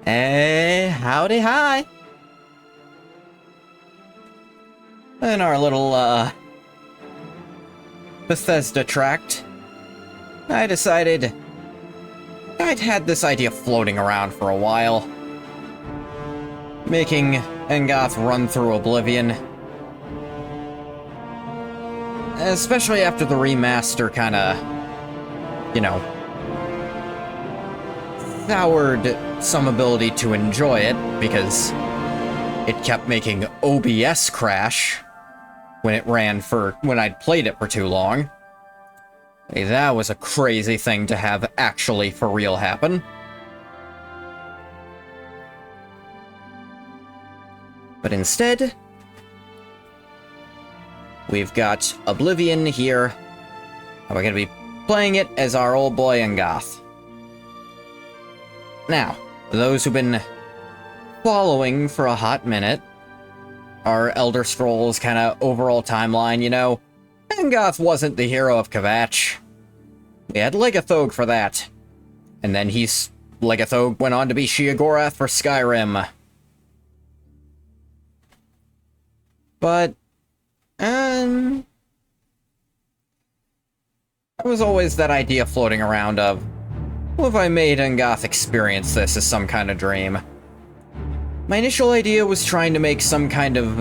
Hey, howdy hi. In our little, Bethesda tract, I decided I'd had this idea floating around for a while. Making Engoth run through Oblivion. Especially after the remaster kinda, you know, soured some ability to enjoy it, because it kept making OBS crash when I'd played it for too long. Hey, that was a crazy thing to have actually for real happen. But instead, we've got Oblivion here, and we're gonna be playing it as our old boy Engoth. Now, for those who've been following for a hot minute, our Elder Scrolls kind of overall timeline, you know, Engoth wasn't the hero of Kvatch. We had Legathog for that. And then Legathog went on to be Sheogorath for Skyrim. But, there was always that idea floating around of, what if I made Engoth experience this as some kind of dream? My initial idea was trying to make some kind of,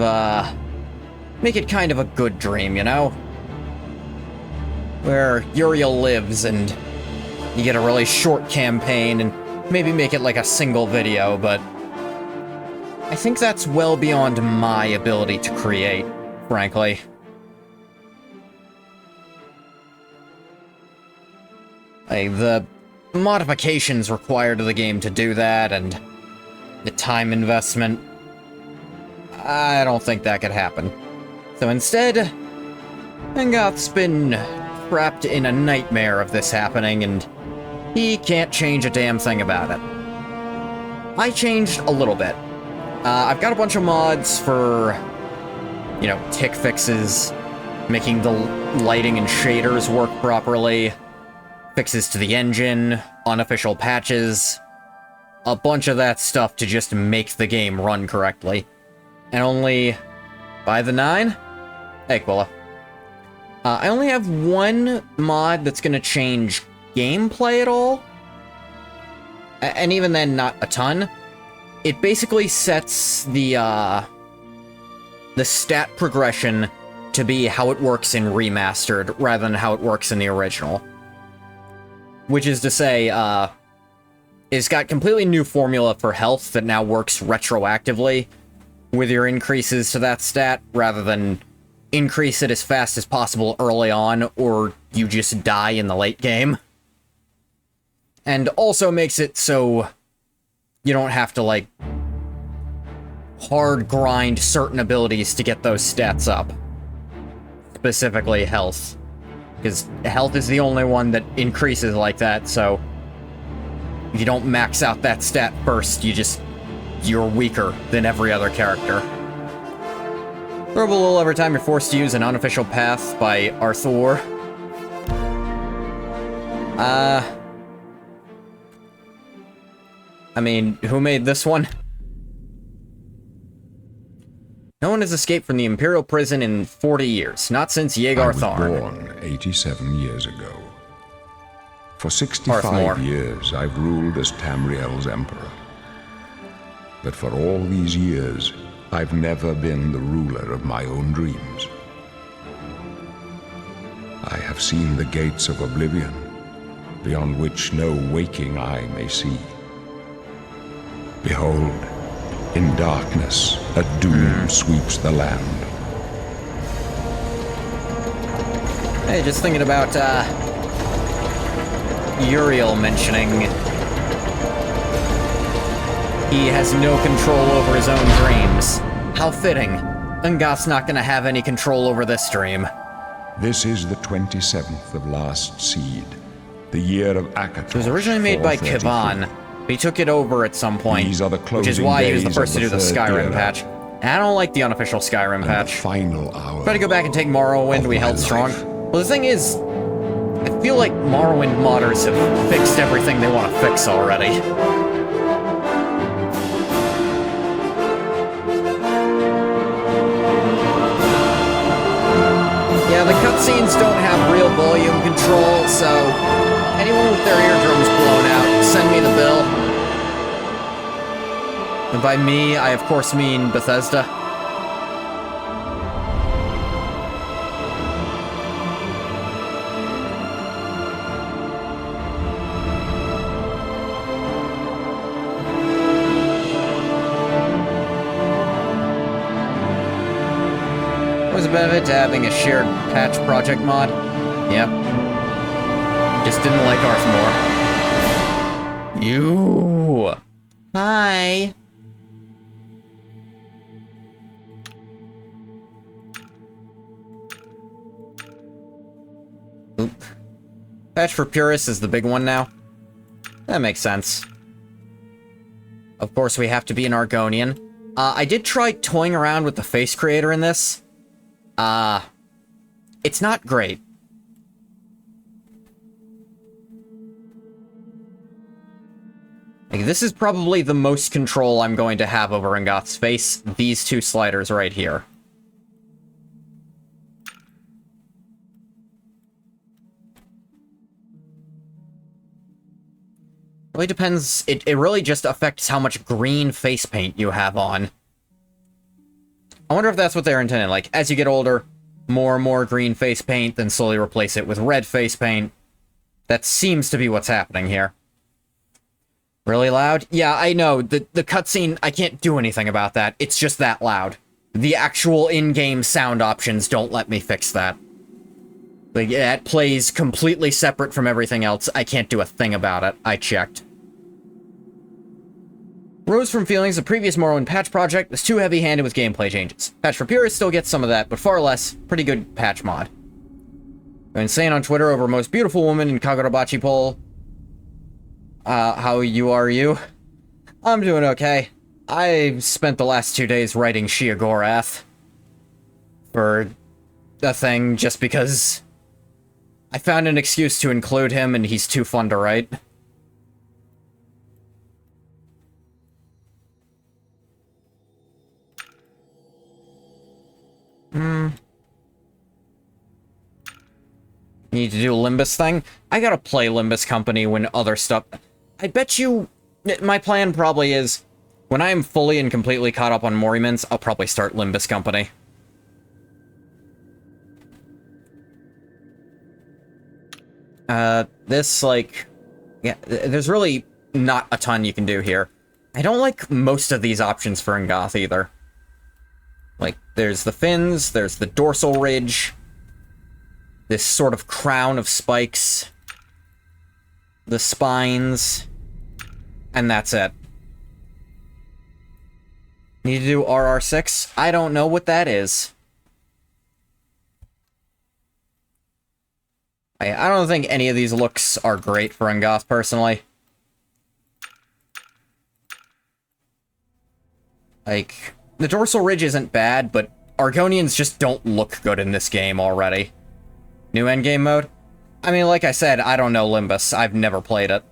make it kind of a good dream, you know? Where Uriel lives and you get a really short campaign and maybe make it like a single video, but I think that's well beyond my ability to create, frankly. Like, the modifications required of the game to do that, and the time investment, I don't think that could happen. So instead, Engoth's been trapped in a nightmare of this happening, and he can't change a damn thing about it. I changed a little bit. I've got a bunch of mods for, you know, tick fixes, making the lighting and shaders work properly, fixes to the engine, unofficial patches, a bunch of that stuff to just make the game run correctly. And only by the 9? Hey, Quilla. I only have one mod that's gonna change gameplay at all. And even then, not a ton. It basically sets the stat progression to be how it works in Remastered, rather than how it works in the original. Which is to say, it's got completely new formula for health that now works retroactively with your increases to that stat, rather than increase it as fast as possible early on, or you just die in the late game. And also makes it so you don't have to, like, hard grind certain abilities to get those stats up. Specifically health. Because health is the only one that increases like that, so if you don't max out that stat first, you're weaker than every other character. Throw a little every time you're forced to use an unofficial path by Arthur. I mean, who made this one? No one has escaped from the Imperial prison in 40 years, not since Yeagar Tharn. I was born 87 years ago. For 65 years, I've ruled as Tamriel's emperor. But for all these years, I've never been the ruler of my own dreams. I have seen the gates of oblivion, beyond which no waking eye may see. Behold, in darkness, a doom sweeps the land. Hey, just thinking about, Uriel mentioning he has no control over his own dreams. How fitting. Engoth's not gonna have any control over this dream. This is the 27th of Last Seed, the year of Akatosh. It was originally made by Kivan. He took it over at some point, which is why he was the first to do the Skyrim patch. I don't like the unofficial Skyrim And patch. the final hour. Try to go back and take Morrowind, we held strong. Well, the thing is, I feel like Morrowind modders have fixed everything they want to fix already. Yeah, the cutscenes don't have real volume control, so anyone with their eardrums blown out, send me the bill. And by me, I of course mean Bethesda. What's the benefit to having a shared patch project mod? Yep. Just didn't like Arthmore. You. Hi. Oop. Patch for Purists is the big one now. That makes sense. Of course, we have to be an Argonian. I did try toying around with the face creator in this. It's not great. Like, this is probably the most control I'm going to have over Ngoth's face. These two sliders right here. Really depends. It really just affects how much green face paint you have on. I wonder if that's what they're intending. Like, as you get older, more and more green face paint, then slowly replace it with red face paint. That seems to be what's happening here. Really loud? Yeah, I know. The cutscene, I can't do anything about that. It's just that loud. The actual in-game sound options don't let me fix that. Like, yeah, it plays completely separate from everything else. I can't do a thing about it. I checked. Rose from feelings the previous Morrowind patch project was too heavy-handed with gameplay changes. Patch for Purists still gets some of that, but far less. Pretty good patch mod. I'm insane on Twitter over most beautiful woman in Kagurabachi poll. How are you? I'm doing okay. I spent the last 2 days writing Sheogorath for a thing just because I found an excuse to include him and he's too fun to write. Need to do a Limbus thing? I gotta play Limbus Company when other stuff... I bet you... My plan probably is, when I am fully and completely caught up on Morrimans, I'll probably start Limbus Company. This, like... Yeah, there's really not a ton you can do here. I don't like most of these options for Ngoth either. Like, there's the fins, there's the dorsal ridge, this sort of crown of spikes, the spines, and that's it. Need to do RR6? I don't know what that is. I don't think any of these looks are great for Ngoth, personally. Like, the dorsal ridge isn't bad, but Argonians just don't look good in this game already. New endgame mode? I mean, like I said, I don't know Limbus. I've never played it.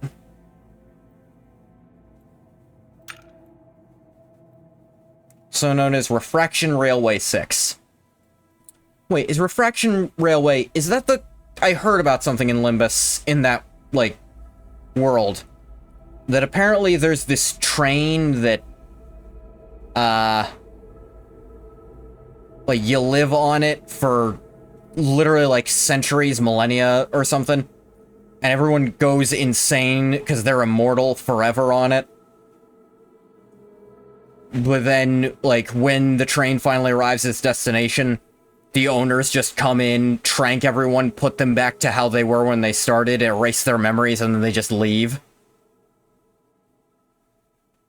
So known as Refraction Railway 6. Wait, is Refraction Railway... Is that the... I heard about something in Limbus, in that, like, world. That apparently there's this train that... like, you live on it for literally, like, centuries, millennia, or something. And everyone goes insane because they're immortal forever on it. But then, like, when the train finally arrives at its destination, the owners just come in, trank everyone, put them back to how they were when they started, erase their memories, and then they just leave.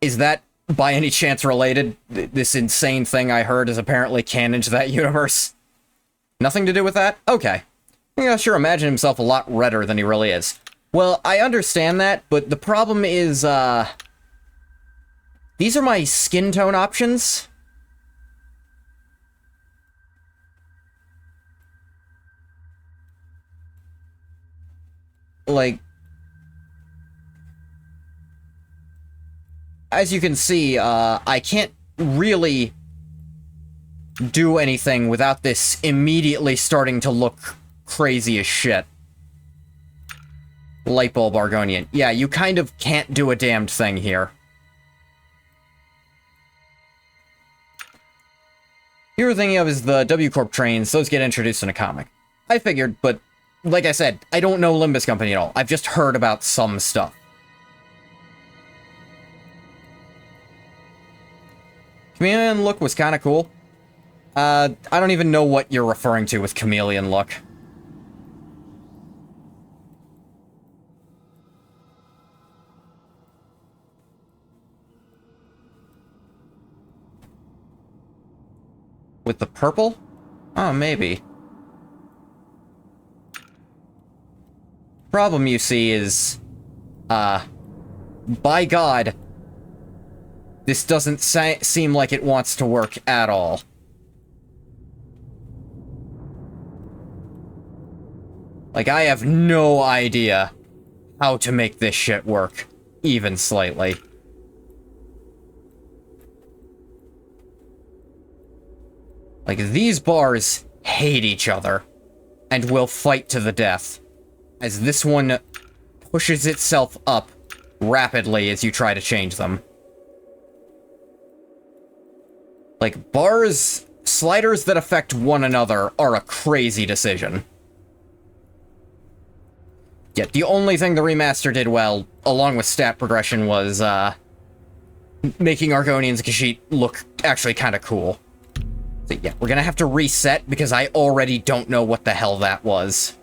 Is that, by any chance, related? This insane thing I heard is apparently canon to that universe. Nothing to do with that? Okay. Yeah, sure, imagine himself a lot redder than he really is. Well, I understand that, but the problem is, these are my skin tone options. like... As you can see, I can't really do anything without this immediately starting to look crazy as shit. Lightbulb Argonian. Yeah, you kind of can't do a damned thing here. You're thinking of is the W-Corp trains, those get introduced in a comic. I figured, but like I said, I don't know Limbus Company at all. I've just heard about some stuff. Chameleon look was kind of cool. I don't even know what you're referring to with chameleon look. With the purple? Oh, maybe. Problem, you see, is... by God, this doesn't seem like it wants to work at all. Like, I have no idea how to make this shit work, even slightly. Like, these bars hate each other, and will fight to the death, as this one pushes itself up rapidly as you try to change them. Like, sliders that affect one another are a crazy decision. Yet, the only thing the remaster did well, along with stat progression, was, making Argonians and Kashyyyk look actually kind of cool. So, yeah, we're gonna have to reset, because I already don't know what the hell that was.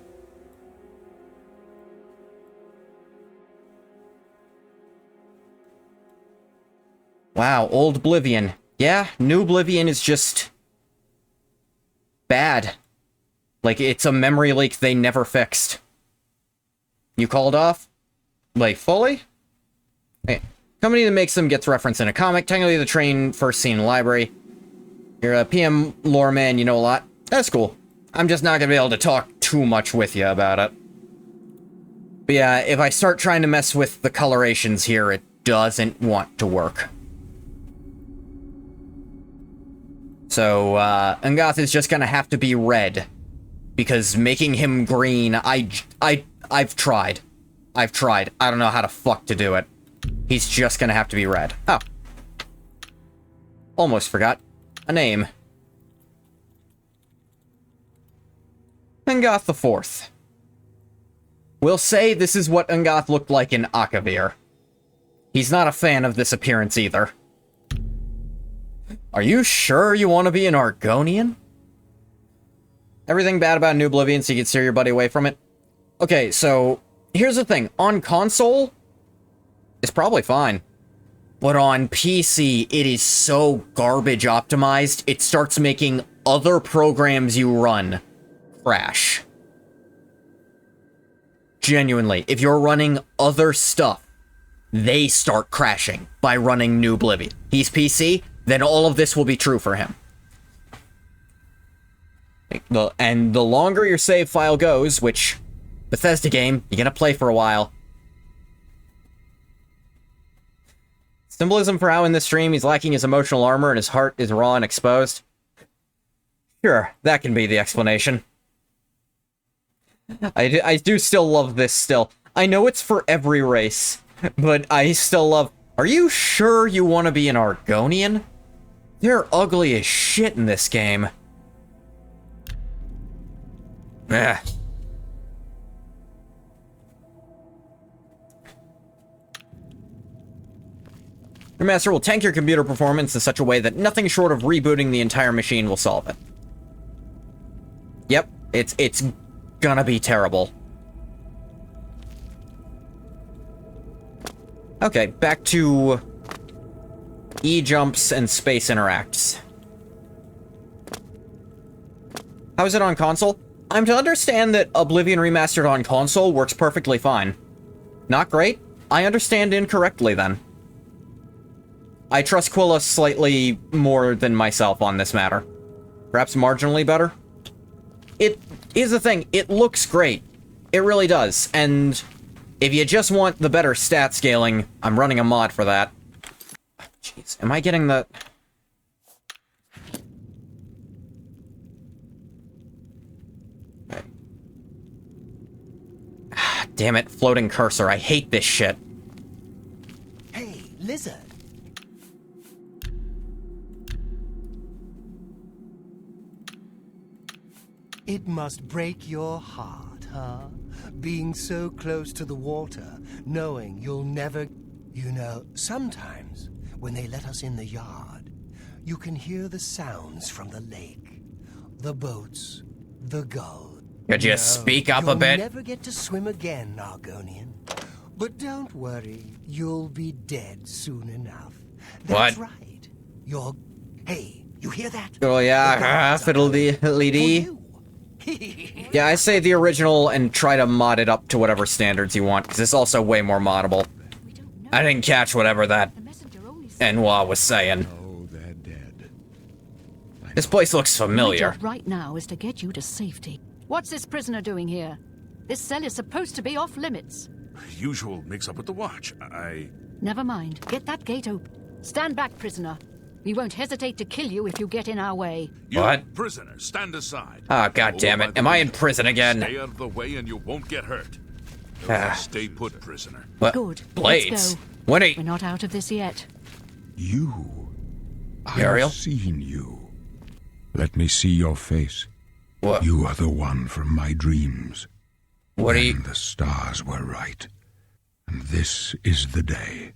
Wow, old Oblivion. Yeah, new Oblivion is just... bad. Like, it's a memory leak they never fixed. You called off? Like, fully? Hey, company that makes them gets referenced in a comic. Technically, the train first seen in the library. You're a PM lore man, you know a lot. That's cool. I'm just not gonna be able to talk too much with you about it. But yeah, if I start trying to mess with the colorations here, it doesn't want to work. So, Ungoth is just gonna have to be red. Because making him green, I've tried. I don't know how to fuck to do it. He's just gonna have to be red. Oh. Almost forgot. A name. Ungoth the Fourth. We'll say this is what Ungoth looked like in Akavir. He's not a fan of this appearance either. Are you sure you want to be an Argonian? Everything bad about New Oblivion so you can steer your buddy away from it? Okay, so, here's the thing. On console, it's probably fine. But on PC, it is so garbage optimized, it starts making other programs you run crash. Genuinely, if you're running other stuff, they start crashing by running New Oblivion. He's PC, then all of this will be true for him. And the longer your save file goes, which, Bethesda game, you're gonna play for a while. Symbolism for how in this stream he's lacking his emotional armor and his heart is raw and exposed. Sure, that can be the explanation. I do still love this still. I know it's for every race, but I still love... Are you sure you want to be an Argonian? They're ugly as shit in this game. Ugh. Your master will tank your computer performance in such a way that nothing short of rebooting the entire machine will solve it. Yep, it's gonna be terrible. Okay, back to E-jumps and space interacts. How is it on console? I'm to understand that Oblivion Remastered on console works perfectly fine. Not great? I understand incorrectly then. I trust Quilla slightly more than myself on this matter. Perhaps marginally better? It is the thing, it looks great. It really does, and If you just want the better stat scaling, I'm running a mod for that. Jeez, am I getting the... Damn it, floating cursor. I hate this shit. Hey, lizard. It must break your heart, huh? Being so close to the water, knowing you'll never... You know, sometimes, when they let us in the yard, you can hear the sounds from the lake. The boats, the gulls. Could you speak up a bit? You'll never get to swim again, Argonian. But don't worry, you'll be dead soon enough. That's What? right. You're... Hey, you hear that? Oh yeah, fiddle-dee-lee-dee. Yeah, I say the original and try to mod it up to whatever standards you want, because it's also way more moddable. I didn't catch whatever that Enwa was saying. Oh, they're dead. This place looks familiar. My job right now is to get you to safety. What's this prisoner doing here? This cell is supposed to be off limits. Usual mix-up with the watch. Never mind. Get that gate open. Stand back, prisoner. We won't hesitate to kill you if you get in our way. You What? prisoner, stand aside. Oh, god damn it. Am I in prison again? Stay out of the way and you won't get hurt. Stay put, prisoner. What? Good. Blades. Let's go. When are We're not out of this yet. You. Muriel? I've seen you. Let me see your face. What? You are the one from my dreams. What are you... When the stars were right. And this is the day.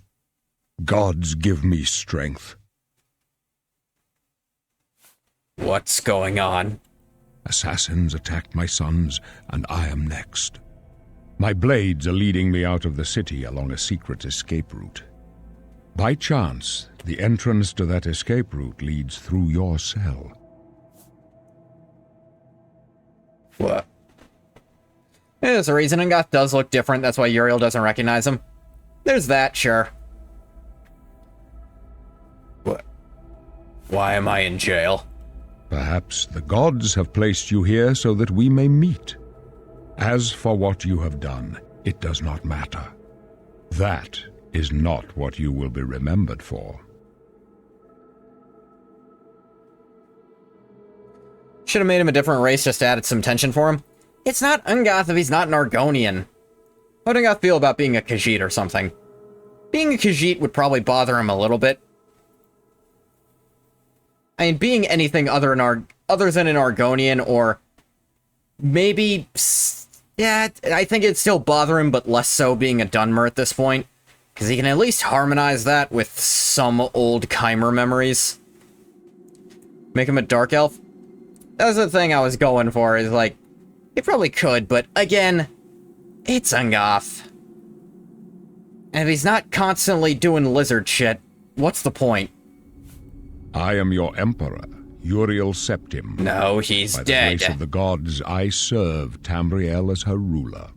Gods give me strength. What's going on? Assassins attacked my sons, and I am next. My blades are leading me out of the city along a secret escape route. By chance, the entrance to that escape route leads through your cell. What? There's a reason Ungoth does look different, that's why Uriel doesn't recognize him. There's that, sure. What? Why am I in jail? Perhaps the gods have placed you here so that we may meet. As for what you have done, it does not matter. That is not what you will be remembered for. Should have made him a different race, just added some tension for him. It's not Ungoth if he's not an Argonian. How would Ungoth feel about being a Khajiit or something? Being a Khajiit would probably bother him a little bit. I mean, being anything other than an Argonian, or maybe, yeah, I think it'd still bother him, but less so being a Dunmer at this point, because he can at least harmonize that with some old Chimer memories. Make him a Dark Elf? That's the thing I was going for, is like, he probably could, but again, it's Ungoth. And if he's not constantly doing lizard shit, what's the point? I am your emperor, Uriel Septim. No, he's By the dead. grace of the gods, I serve Tamriel as her ruler.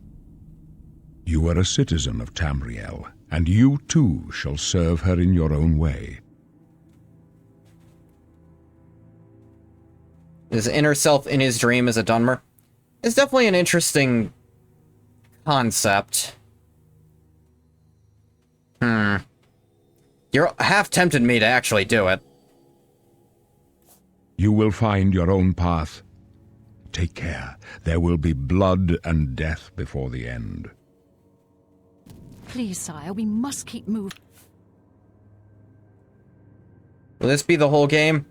You are a citizen of Tamriel, and you too shall serve her in your own way. His inner self in his dream is a Dunmer. It's definitely an interesting concept. You're half tempted me to actually do it. You will find your own path. Take care. There will be blood and death before the end. Please, sire, we must keep moving. Will this be the whole game?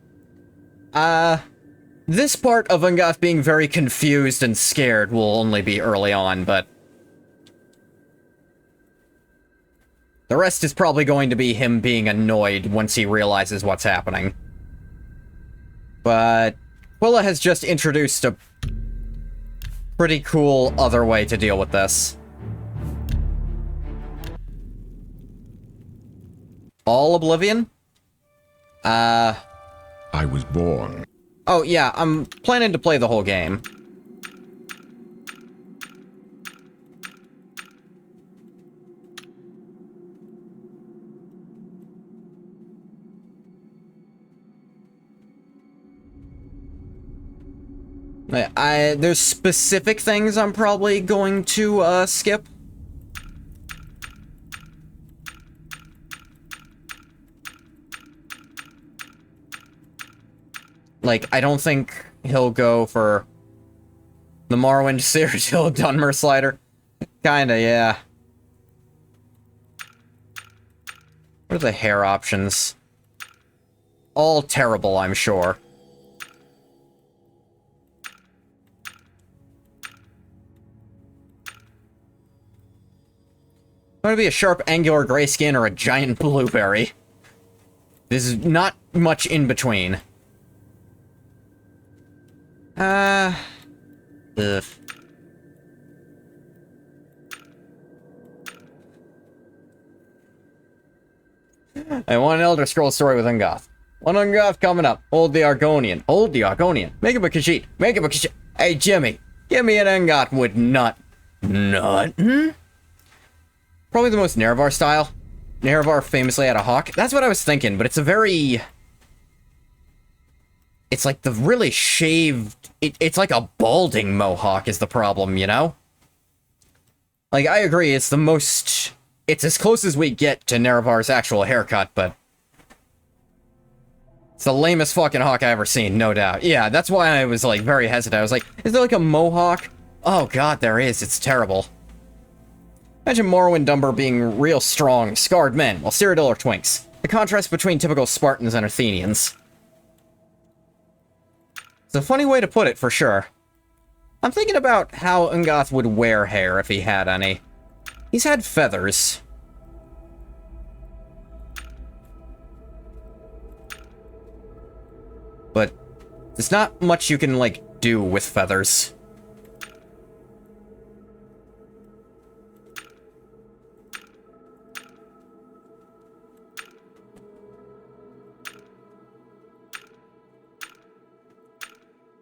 This part of Ungoth being very confused and scared will only be early on, but the rest is probably going to be him being annoyed once he realizes what's happening. But Quilla has just introduced a pretty cool other way to deal with this. All Oblivion? I was born. Oh yeah, I'm planning to play the whole game. There's specific things I'm probably going to skip. Like, I don't think he'll go for the Morrowind Cyrodiil Dunmer slider. Kinda, yeah. What are the hair options? All terrible, I'm sure. Want to be a sharp, angular gray skin or a giant blueberry? There's not much in between. Ugh. I want an Elder Scrolls story with Ungoth. One Ungoth coming up. Hold the Argonian. Hold the Argonian. Make him a Khajiit. Make him a Khajiit. Hey, Jimmy. Give me an Ungoth with nut. Nut? Probably the most Nerevar style. Nerevar famously had a hawk. That's what I was thinking, but it's a very... It's like the really shaved... It's like a balding mohawk is the problem, you know? Like, I agree, it's the most... It's as close as we get to Nerevar's actual haircut, but... It's the lamest fucking hawk I ever seen, no doubt. Yeah, that's why I was, like, very hesitant. I was like, is there, like, a mohawk? Oh, God, there is. It's terrible. Imagine Morrowind Dumber being real strong, scarred men, while Cyrodiil are twinks. The contrast between typical Spartans and Athenians. It's a funny way to put it, for sure. I'm thinking about how Ungoth would wear hair if he had any. He's had feathers. But there's not much you can, like, do with feathers.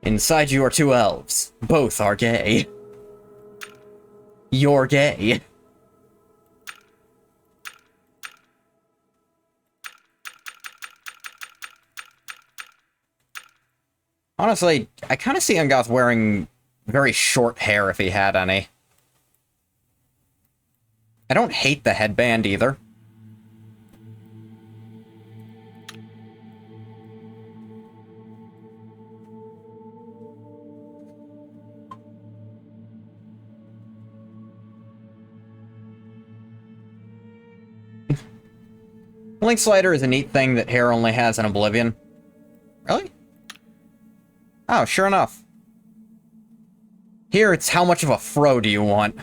Inside you are two elves. Both are gay. You're gay. Honestly, I kind of see Ungoth wearing very short hair if he had any. I don't hate the headband either. Link slider is a neat thing that hair only has in Oblivion. Really? Oh, sure enough. Here, it's how much of a fro do you want?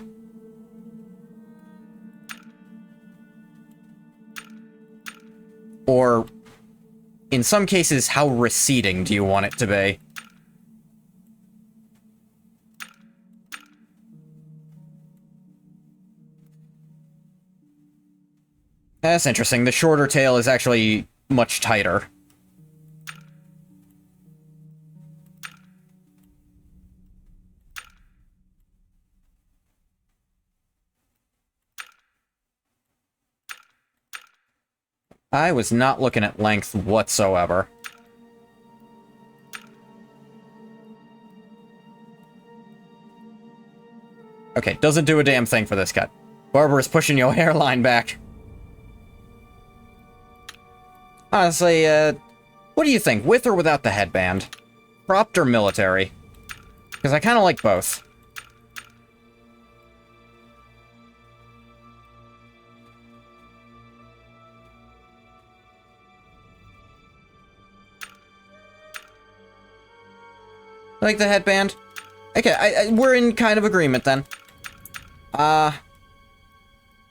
Or, in some cases, how receding do you want it to be? That's interesting. The shorter tail is actually much tighter. I was not looking at length whatsoever. Okay, doesn't do a damn thing for this cut. Barber is pushing your hairline back. Honestly, what do you think? With or without the headband? Cropped or military? Because I kind of like both. Like the headband? Okay, we're in kind of agreement then.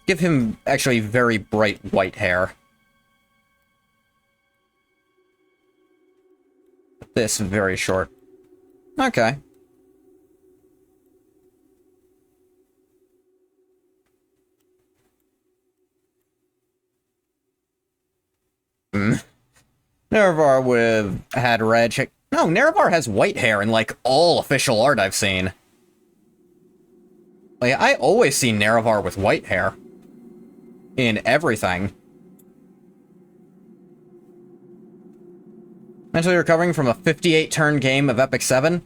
Give him actually very bright white hair. This very short. Okay. Nerevar would have had red chick. No, Nerevar has white hair in, like, all official art I've seen. Like, I always see Nerevar with white hair. In everything. Mentally recovering from a 58-turn game of Epic 7?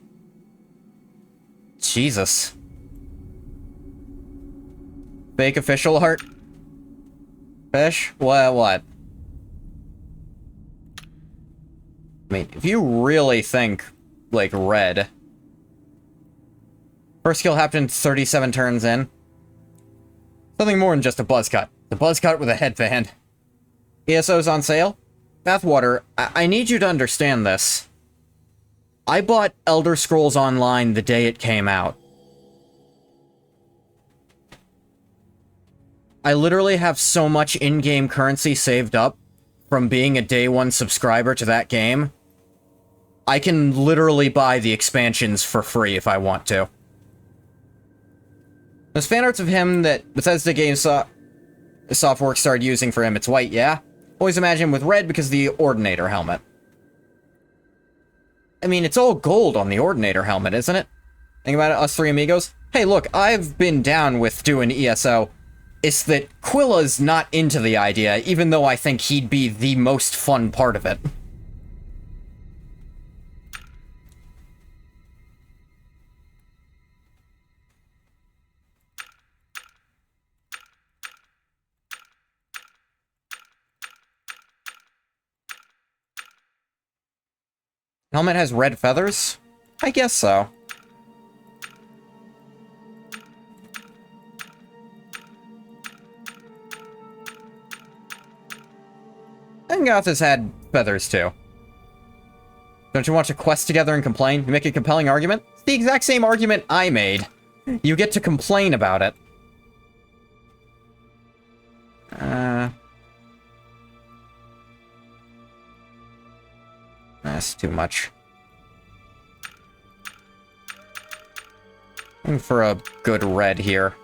Jesus. Fake official art? Fish? What? I mean, if you really think, like, red... First kill happened 37 turns in. Something more than just a buzz cut. The buzz cut with a headband. ESO's on sale? Bathwater, I need you to understand this. I bought Elder Scrolls Online the day it came out. I literally have so much in-game currency saved up from being a day one subscriber to that game. I can literally buy the expansions for free if I want to. There's fan arts of him that Bethesda Softworks started using for him. It's white, yeah? Always imagine him with red because of the Ordinator helmet. I mean, it's all gold on the Ordinator helmet, isn't it? Think about it, us three amigos. Hey, look, I've been down with doing ESO. It's that Quilla's not into the idea, even though I think he'd be the most fun part of it. Helmet has red feathers? I guess so. And Goth has had feathers too. Don't you want to quest together and complain? You make a compelling argument? It's the exact same argument I made. You get to complain about it. That's too much. Looking for a good red here.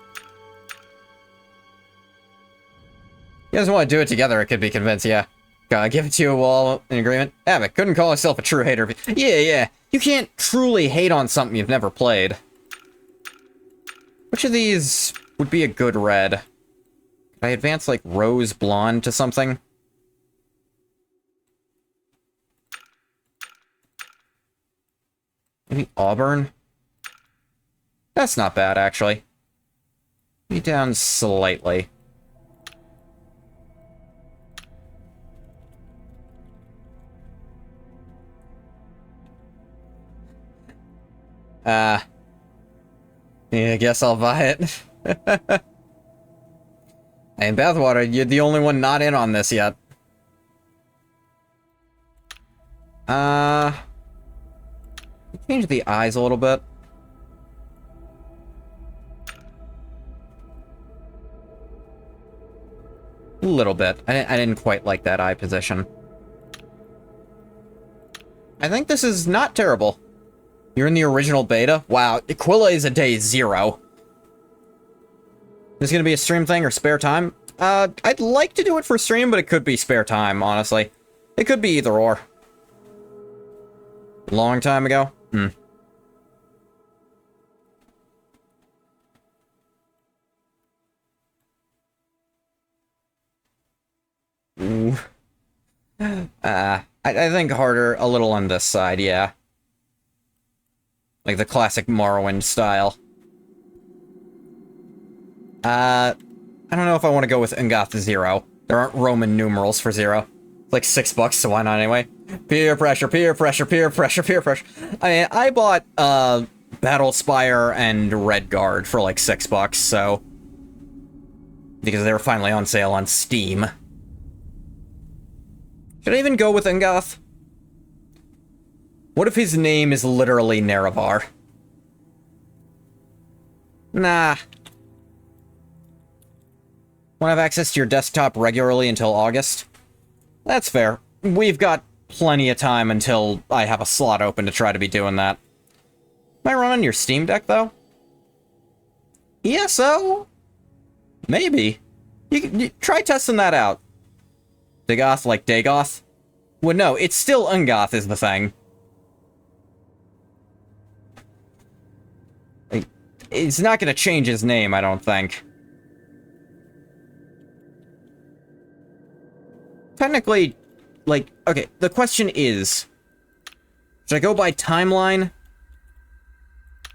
You guys want to do it together, I could be convinced, yeah. Gotta give it to you all in agreement. Abbott couldn't call himself a true hater. Yeah. You can't truly hate on something you've never played. Which of these would be a good red? Could I advance, like, rose blonde to something? Maybe auburn? That's not bad, actually. Maybe down slightly. Yeah, I guess I'll buy it. And Bathwater, you're the only one not in on this yet. Change the eyes a little bit. A little bit. I didn't quite like that eye position. I think this is not terrible. You're in the original beta? Wow, Aquila is a day 0. This is gonna be a stream thing or spare time? I'd like to do it for stream, but it could be spare time, honestly. It could be either or. Long time ago? Ooh. I think harder a little on this side, yeah. Like the classic Morrowind style. I don't know if I want to go with Ungoth 0. There aren't Roman numerals for 0. It's like $6, so why not anyway? Peer pressure, peer pressure, peer pressure, peer pressure. I mean, I bought, Battlespire and Redguard for like $6, so... Because they were finally on sale on Steam. Should I even go with Ungoth? What if his name is literally Nerevar? Nah. Want to have access to your desktop regularly until August? That's fair. We've got plenty of time until I have a slot open to try to be doing that. Might run on your Steam Deck, though? ESO? Maybe. You try testing that out. Dagoth like Dagoth? Well, no, it's still Ungoth is the thing. It's not gonna change his name, I don't think. Technically, like, okay, the question is... Should I go by timeline?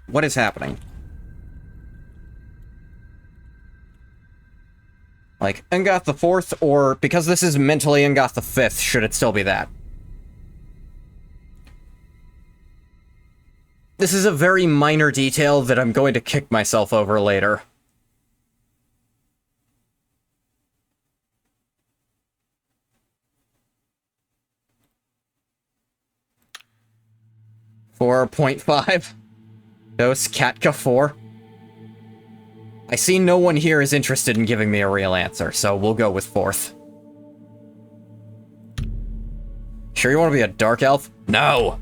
What is happening? Like, Ungoth the 4th, or, because this is mentally Ungoth the 5th, should it still be that? This is a very minor detail that I'm going to kick myself over later. .5. Dose Katka 4. I see no one here is interested in giving me a real answer, so we'll go with 4th. Sure you want to be a dark elf? No!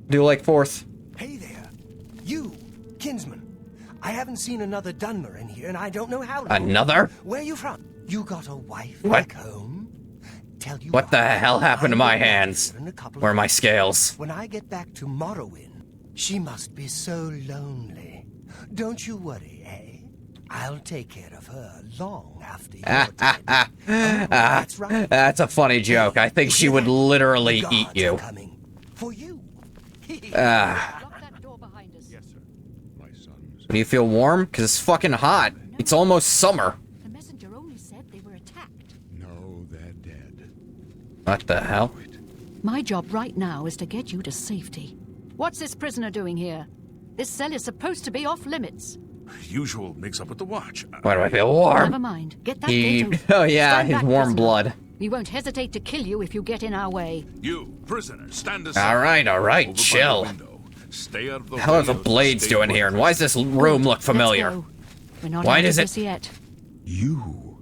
Do like 4th. Hey there. You, kinsman. I haven't seen another Dunmer in here, and I don't know how long. Another? Where you from? You got a wife What? back home? Tell you What the hell happened to my hands? Where are my scales? When I get back to Morrowind, she must be so lonely. Don't you worry, eh? I'll take care of her long after you're dead. That's right. That's a funny joke. I think she would literally The eat gods you. are coming for you. Lock that door behind us. Yes, sir. My sons. Do you feel warm? Because it's fucking hot. It's almost summer. The messenger only said they were attacked. No, they're dead. What the hell? My job right now is to get you to safety. What's this prisoner doing here? This cell is supposed to be off limits. Usual mix up with the watch. Why do I feel warm? Never mind. Get that gate open. Oh yeah, Stand his back, warm prisoner. blood. We won't hesitate to kill you if you get in our way. You, prisoner, stand aside. Alright, Over by the chill. window. Stay out of the What the hell are way the of blades state doing here, and why does this room look Let's familiar? go. We're not Why out does of it- this yet. You.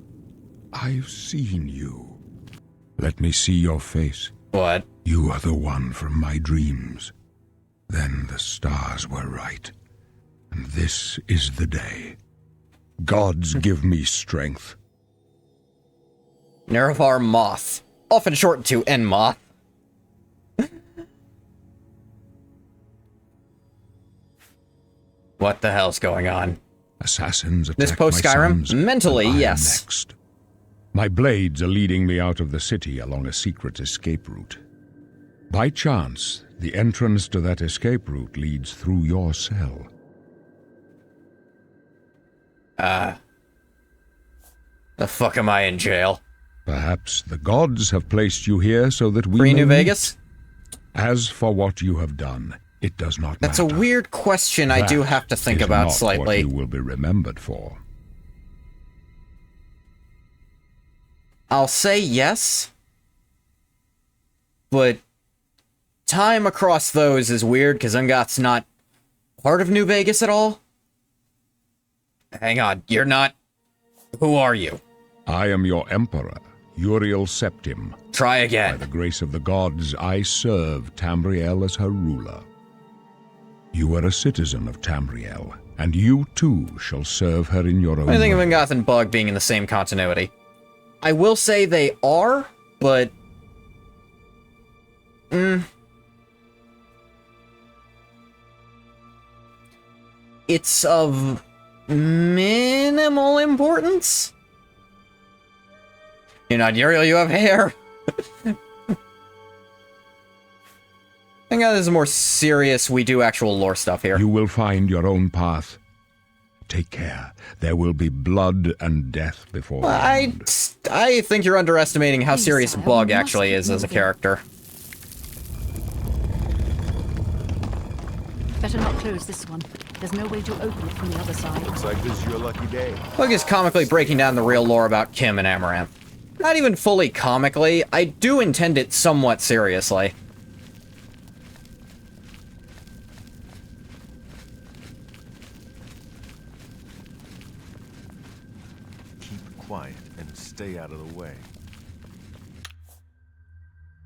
I've seen you. Let me see your face. What? You are the one from my dreams. Then the stars were right. And this is the day. Gods give me strength. Nerevar Moth. Often shortened to Enmoth. What the hell's going on? Assassins attack This post my Skyrim? sons, Mentally, and I am yes. Next. My blades are leading me out of the city along a secret escape route. By chance, the entrance to that escape route leads through your cell. The fuck am I in jail? Perhaps the gods have placed you here so that we Free may New meet. Vegas? As for what you have done, it does not That's a matter. weird question I do That have to think is about not slightly. what you will be remembered for. I'll say yes, but time across those is weird because Ungoth's not part of New Vegas at all. Hang on, you're not... Who are you? I am your emperor, Uriel Septim. Try By again. the grace of the gods, I serve Tamriel as her ruler. You are a citizen of Tamriel, and you too shall serve her in your own I think of way. Ungoth and Bug being in the same continuity. I will say they are, but... It's of minimal importance? You're not Uriel, you have hair. I think this is more serious, we do actual lore stuff here. You will find your own path. Take care. There will be blood and death before the end. I think you're underestimating how serious Exile Bug must actually be is as a moving. character. Better not close this one. There's no way to open it from the other side. Looks like this is your lucky day. Bug is comically breaking down the real lore about Kim and Amaranth. Not even fully comically, I do intend it somewhat seriously. Keep quiet and stay out of the way.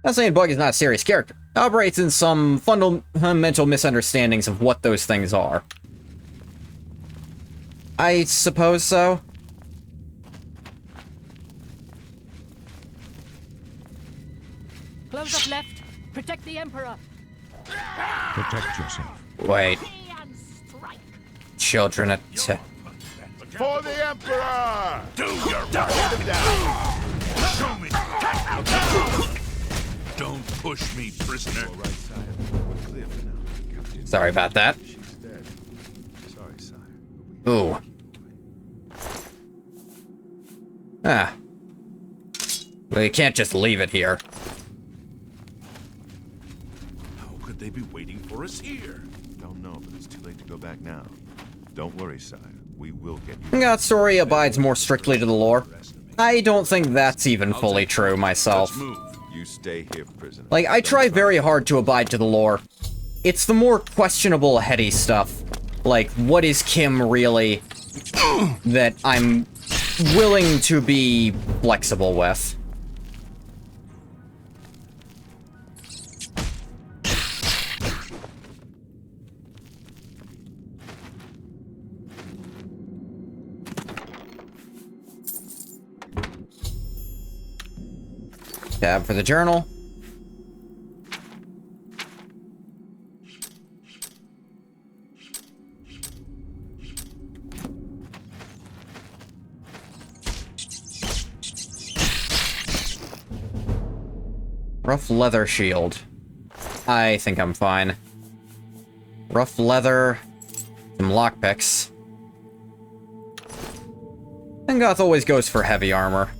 Not saying Bug is not a serious character. Operates in some fundamental misunderstandings of what those things are. I suppose so. Close up left. Protect the Emperor. Protect yourself. Wait. Children at... For the Emperor! Do your Get him down! Show me. Don't push me, prisoner. Right side. We're clear for now. Captain. Sorry about that. She's dead. Sorry, sire. Ooh. Ah. Well, you can't just leave it here. How could they be waiting for us here? Don't know, but it's too late to go back now. Don't worry, sire. We will get you. That story abides more strictly to the lore. I don't think that's even fully true myself. Let's move. You stay here, prisoner. Like, I try very hard to abide to the lore. It's the more questionable, heady stuff. Like, what is Kim really that I'm willing to be flexible with. Tab for the journal. Rough leather shield. I think I'm fine. Rough leather. Some lockpicks. And Goth always goes for heavy armor.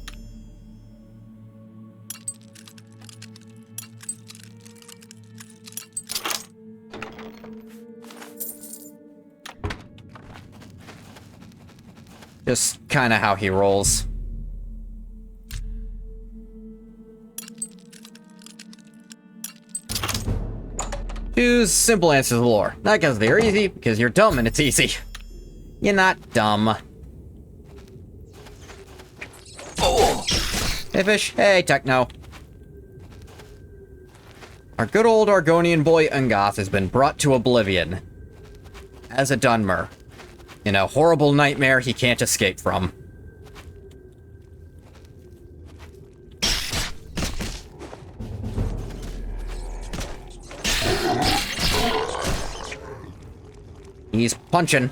Just kind of how he rolls. Choose simple answers to the lore. Not because they're easy, because you're dumb and it's easy. You're not dumb. Oh! Hey, fish. Hey, Techno. Our good old Argonian boy Ungoth has been brought to oblivion. As a Dunmer. In a horrible nightmare he can't escape from. He's punching.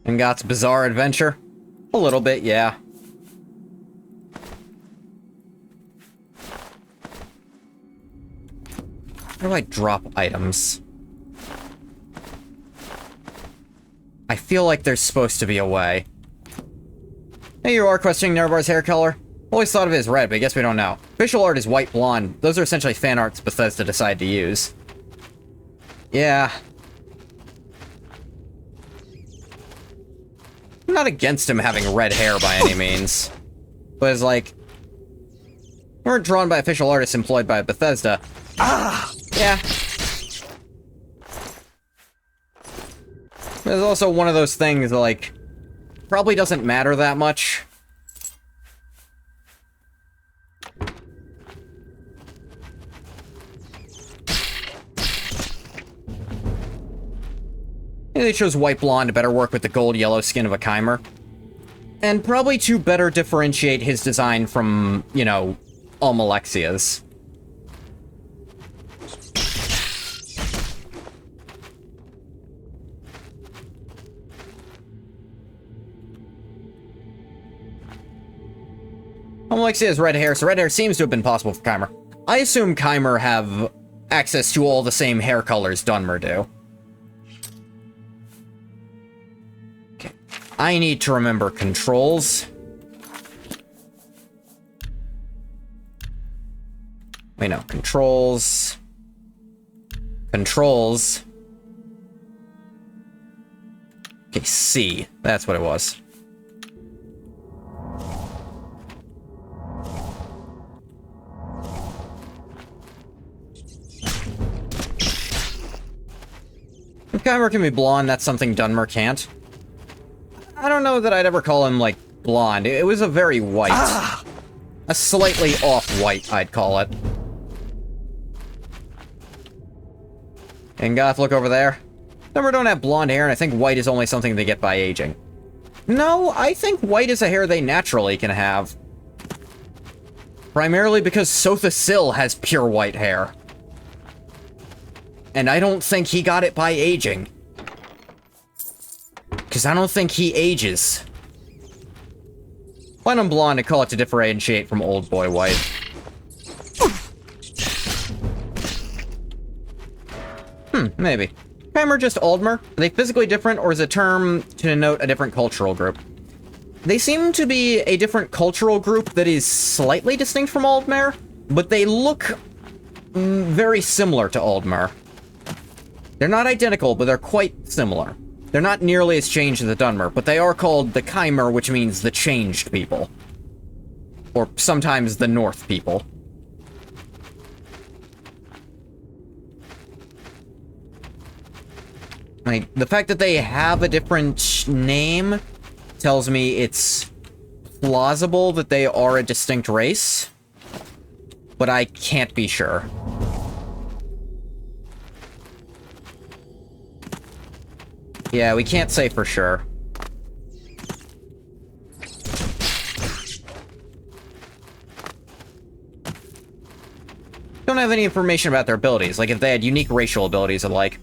And Goth's bizarre adventure? A little bit, yeah. Where do I drop items? I feel like there's supposed to be a way. Hey, you are questioning Nerevar's hair color? Always thought of it as red, but I guess we don't know. Official art is white blonde. Those are essentially fan arts Bethesda decided to use. Yeah. I'm not against him having red hair by any means. But it's like... weren't drawn by official artists employed by Bethesda. Ah! Yeah. There's also one of those things that, like, probably doesn't matter that much. They chose white blonde to better work with the gold-yellow skin of a Chimer. And probably to better differentiate his design from, you know, Almalexia's. Almalexia has red hair, so red hair seems to have been possible for Chimer. I assume Chimer have access to all the same hair colors Dunmer do. Okay. I need to remember controls. Wait, no. Controls. Controls. Okay, C. That's what it was. If Chimer can be blonde, that's something Dunmer can't. I don't know that I'd ever call him, like, blonde. It was a very white. Ah! A slightly off-white, I'd call it. And Goth, look over there. Dunmer don't have blonde hair, and I think white is only something they get by aging. No, I think white is a hair they naturally can have. Primarily because Sotha Sil has pure white hair. And I don't think he got it by aging. Because I don't think he ages. Platinum blonde and call it to differentiate from old boy white. Maybe. Chimer just Aldmer? Are they physically different, or is a term to denote a different cultural group? They seem to be a different cultural group that is slightly distinct from Aldmer, but they look very similar to Aldmer. They're not identical, but they're quite similar. They're not nearly as changed as the Dunmer, but they are called the Chimer, which means the changed people. Or sometimes the North people. Like, the fact that they have a different name tells me it's plausible that they are a distinct race, but I can't be sure. Yeah, we can't say for sure. Don't have any information about their abilities, like if they had unique racial abilities and like...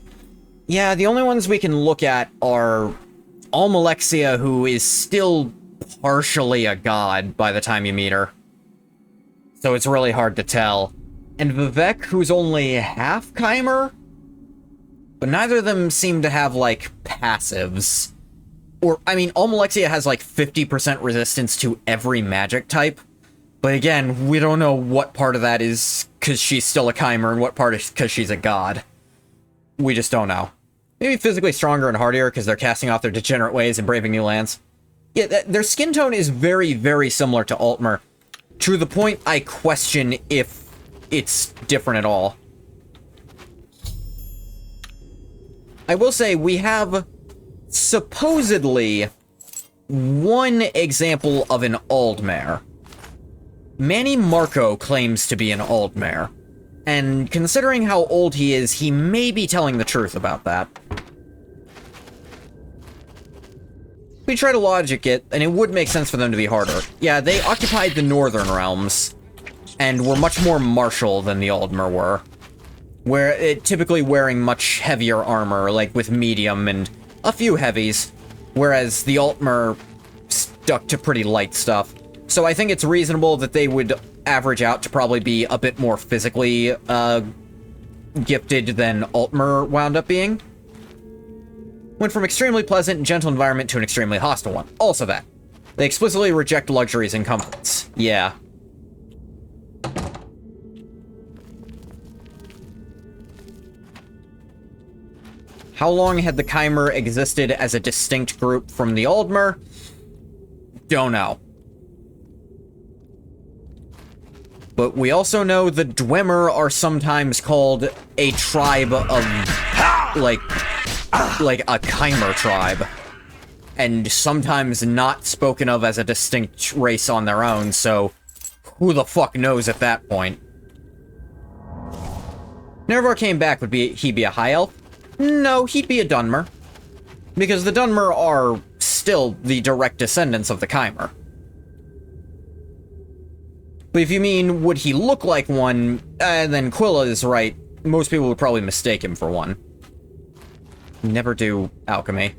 Yeah, the only ones we can look at are Almalexia, who is still partially a god by the time you meet her. So it's really hard to tell. And Vivek, who's only half Chimer? But neither of them seem to have, like, passives. Or, I mean, Almalexia has, like, 50% resistance to every magic type. But again, we don't know what part of that is because she's still a Chimer and what part is because she's a god. We just don't know. Maybe physically stronger and hardier because they're casting off their degenerate ways and braving new lands. Yeah, their skin tone is very, very similar to Altmer. To the point I question if it's different at all. I will say we have supposedly one example of an Aldmare. Manny Marco claims to be an Aldmare. And considering how old he is, he may be telling the truth about that. We try to logic it, and it would make sense for them to be harder. Yeah, they occupied the northern realms, and were much more martial than the Aldmer were. Typically wearing much heavier armor, like with medium and a few heavies, whereas the Altmer stuck to pretty light stuff. So I think it's reasonable that they would average out to probably be a bit more physically gifted than Altmer wound up being. Went from extremely pleasant and gentle environment to an extremely hostile one. Also that. They explicitly reject luxuries and comforts. Yeah. How long had the Chimer existed as a distinct group from the Aldmer? Don't know. But we also know the Dwemer are sometimes called a tribe of, like a Chimer tribe. And sometimes not spoken of as a distinct race on their own, so who the fuck knows at that point? Nervar came back, would he be a High Elf? No, he'd be a Dunmer. Because the Dunmer are still the direct descendants of the Chimer. But if you mean, would he look like one, then Quilla is right. Most people would probably mistake him for one. Never do alchemy.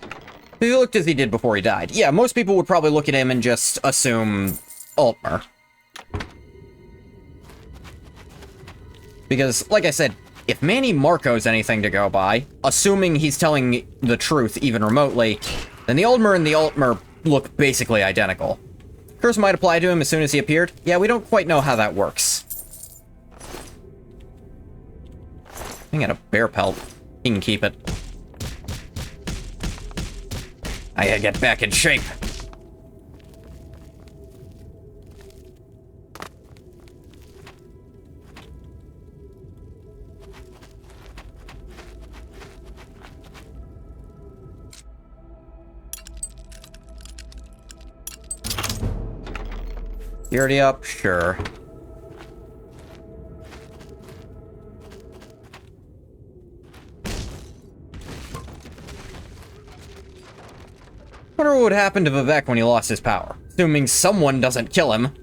If he looked as he did before he died. Yeah, most people would probably look at him and just assume Altmer. Because, like I said, if Manny Marco's anything to go by, assuming he's telling the truth even remotely, then the Aldmer and the Altmer look basically identical. Curse might apply to him as soon as he appeared. Yeah, we don't quite know how that works. I got a bear pelt. He can keep it. I gotta get back in shape. Security up? Sure. Wonder what would happen to Vivek when he lost his power. Assuming someone doesn't kill him.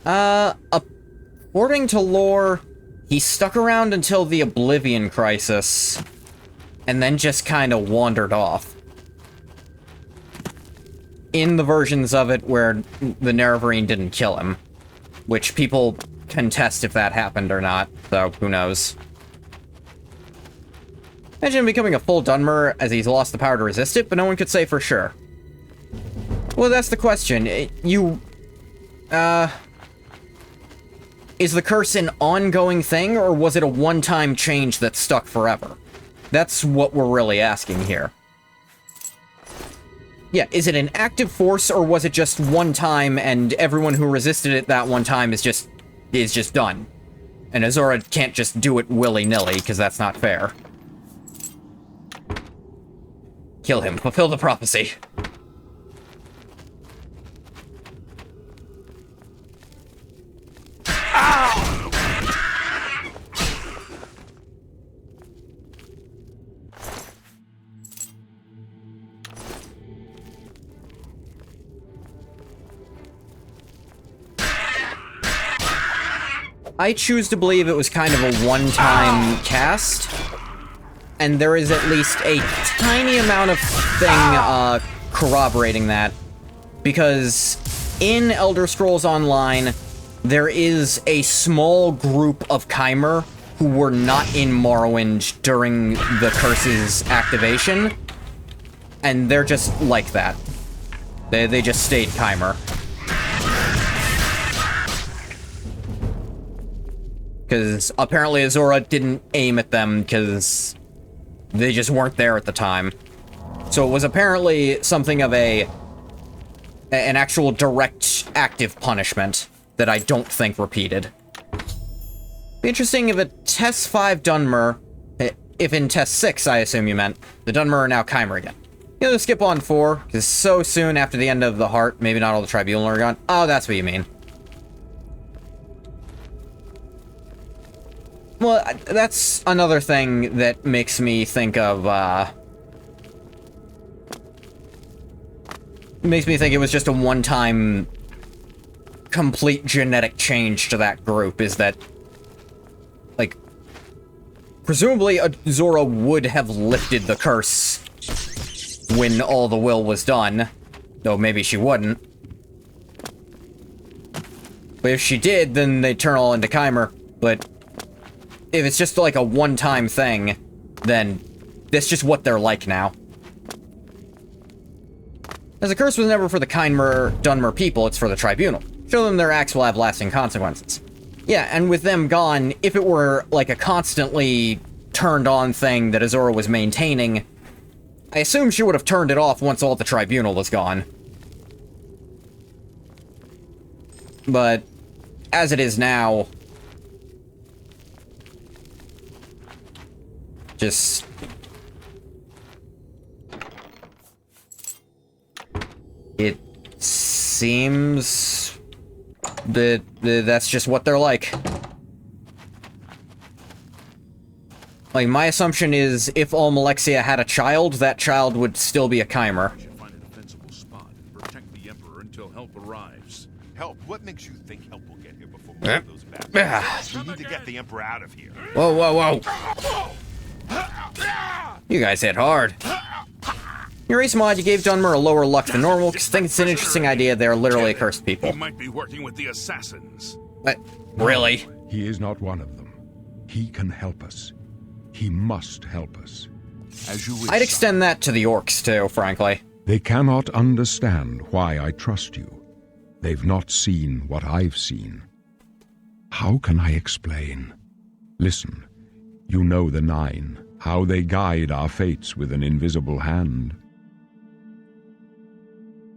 According to lore, he stuck around until the Oblivion Crisis. and then just kind of wandered off. In the versions of it where the Nerevarine didn't kill him, which people contest if that happened or not, so who knows. Imagine him becoming a full Dunmer as he's lost the power to resist it, but no one could say for sure. Well, that's the question. Is the curse an ongoing thing, or was it a one-time change that stuck forever? That's what we're really asking here. Yeah, is it an active force, or was it just one time, and everyone who resisted it that one time is just done? And Azura can't just do it willy-nilly, because that's not fair. Kill him. Fulfill the prophecy. I choose to believe it was kind of a one-time cast, and there is at least a tiny amount of thing corroborating that, because in Elder Scrolls Online, there is a small group of Chimer who were not in Morrowind during the curse's activation, and they're just like that. They just stayed Chimer. Because apparently Azura didn't aim at them because they just weren't there at the time. So it was apparently something of an actual direct active punishment that I don't think repeated. Be interesting if a Test 5 Dunmer, if in Test 6 I assume you meant, the Dunmer are now Chimer again. You know, skip on 4, because so soon after the end of the Heart, maybe not all the Tribunal are gone. Oh, that's what you mean. Well, that's another thing that makes me think of, makes me think it was just a one-time complete genetic change to that group, is that, like, presumably Azura would have lifted the curse when all the will was done, though maybe she wouldn't. But if she did, then they'd turn all into Chimer, but if it's just like a one-time thing, then that's just what they're like now. As the curse was never for the Dunmer people, it's for the Tribunal. Show them their acts will have lasting consequences. Yeah, and with them gone, if it were like a constantly turned-on thing that Azura was maintaining, I assume she would have turned it off once all the Tribunal was gone. But as it is now, just it seems that that's just what they're like. Like, my assumption is if all Malexia had a child, that child would still be a Chimer. We should find a defensible spot and protect the Emperor until help arrives. Help? What makes you think help will get here before we do those bastards? We need to get the Emperor out of here. Whoa, whoa, whoa. You guys hit hard. Your race mod, you gave Dunmer a lower luck than normal, because I think it's an interesting idea they're literally cursed people. He might be working with the assassins. Really? He is not one of them. He can help us. He must help us. As you wish. I'd extend that to the orcs, too, frankly. They cannot understand why I trust you. They've not seen what I've seen. How can I explain? Listen, you know the Nine, how they guide our fates with an invisible hand.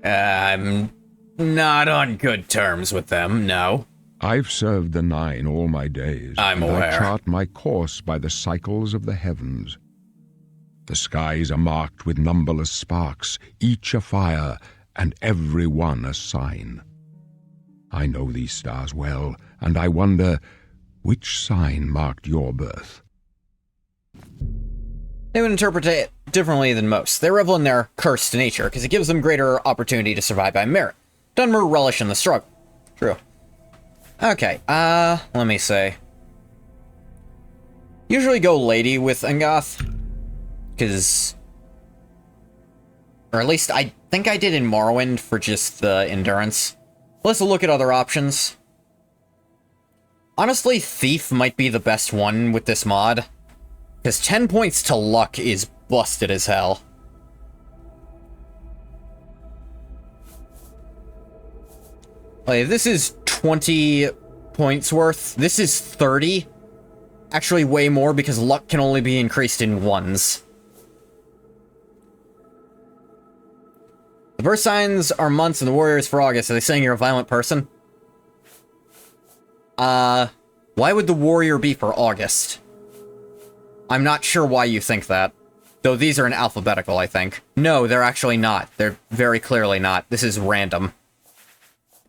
I'm not on good terms with them, no. I've served the Nine all my days. I'm and aware. I chart my course by the cycles of the heavens. The skies are marked with numberless sparks, each a fire, and every one a sign. I know these stars well, and I wonder, which sign marked your birth? They would interpret it differently than most. They revel in their cursed nature, because it gives them greater opportunity to survive by merit. Dunmer relish in the struggle. True. Okay, let me see. Usually go lady with Angoth, because... Or at least I think I did in Morrowind for just the endurance. Let's look at other options. Honestly, Thief might be the best one with this mod. Because 10 points to luck is busted as hell. Like, this is 20 points worth. This is 30. Actually, way more because luck can only be increased in ones. The birth signs are months and the warrior is for August. Are they saying you're a violent person? Why would the warrior be for August? I'm not sure why you think that. Though these are in alphabetical, I think. No, they're actually not. They're very clearly not. This is random.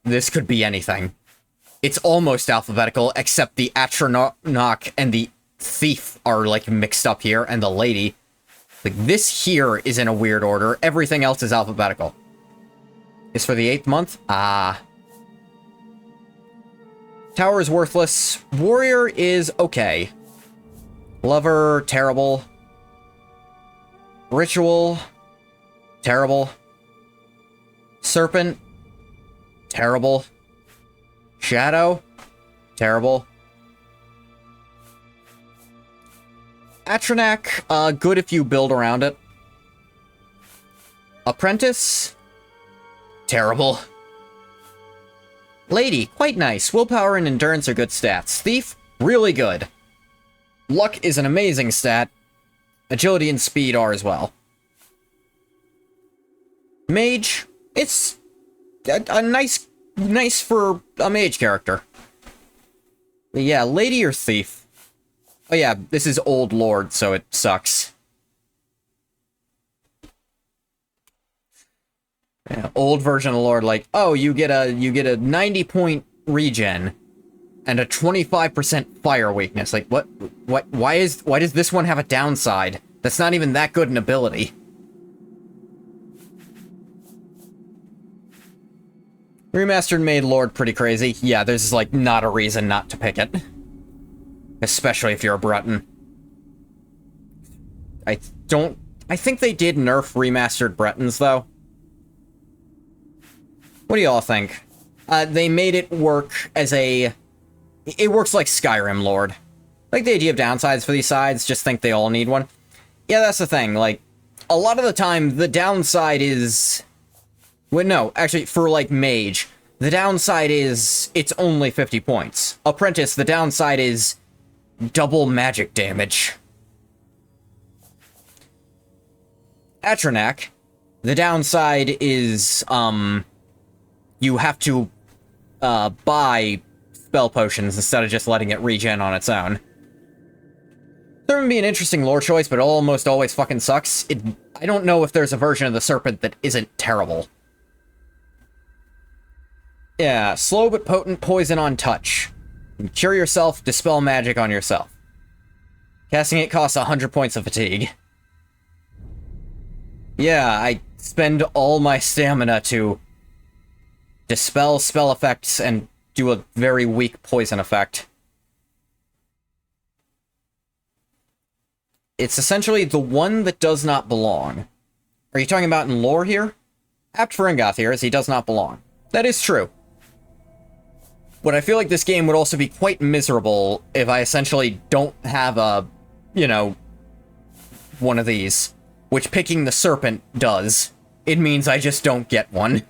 This could be anything. It's almost alphabetical, except the Atronach and the thief are, like, mixed up here, and the lady. Like, this here is in a weird order. Everything else is alphabetical. Is for the 8th month? Ah. Tower is worthless. Warrior is okay. Lover, terrible. Ritual, terrible. Serpent, terrible. Shadow, terrible. Atronach, good if you build around it. Apprentice, terrible. Lady, quite nice. Willpower and endurance are good stats. Thief, really good. Luck is an amazing stat. Agility and speed are as well. Mage, it's a nice for a mage character. But yeah, lady or thief? Oh yeah, this is Old Lord, so it sucks. Yeah, old version of Lord, like, oh, you get a 90-point regen and a 25% fire weakness. Like, what? Why does this one have a downside? That's not even that good an ability. Remastered made Lord pretty crazy. Yeah, there's, like, not a reason not to pick it. Especially if you're a Breton. I think they did nerf remastered Bretons, though. What do y'all think? They made it work as a... It works like Skyrim Lord. Like the idea of downsides for these sides, just think they all need one. Yeah, that's the thing, like, a lot of the time, the downside is... Well, no, actually, for, like, Mage, the downside is it's only 50 points. Apprentice, the downside is double magic damage. Atronach, the downside is, you have to, buy spell potions instead of just letting it regen on its own. There would be an interesting lore choice, but it almost always fucking sucks. I don't know if there's a version of the Serpent that isn't terrible. Yeah, slow but potent poison on touch. Cure yourself, dispel magic on yourself. Casting it costs 100 points of fatigue. Yeah, I spend all my stamina to dispel spell effects and do a very weak poison effect. It's essentially the one that does not belong. Are you talking about in lore here? Apt for Ingoth here, as he does not belong. That is true. But I feel like this game would also be quite miserable if I essentially don't have a, you know, one of these. Which picking the Serpent does. It means I just don't get one.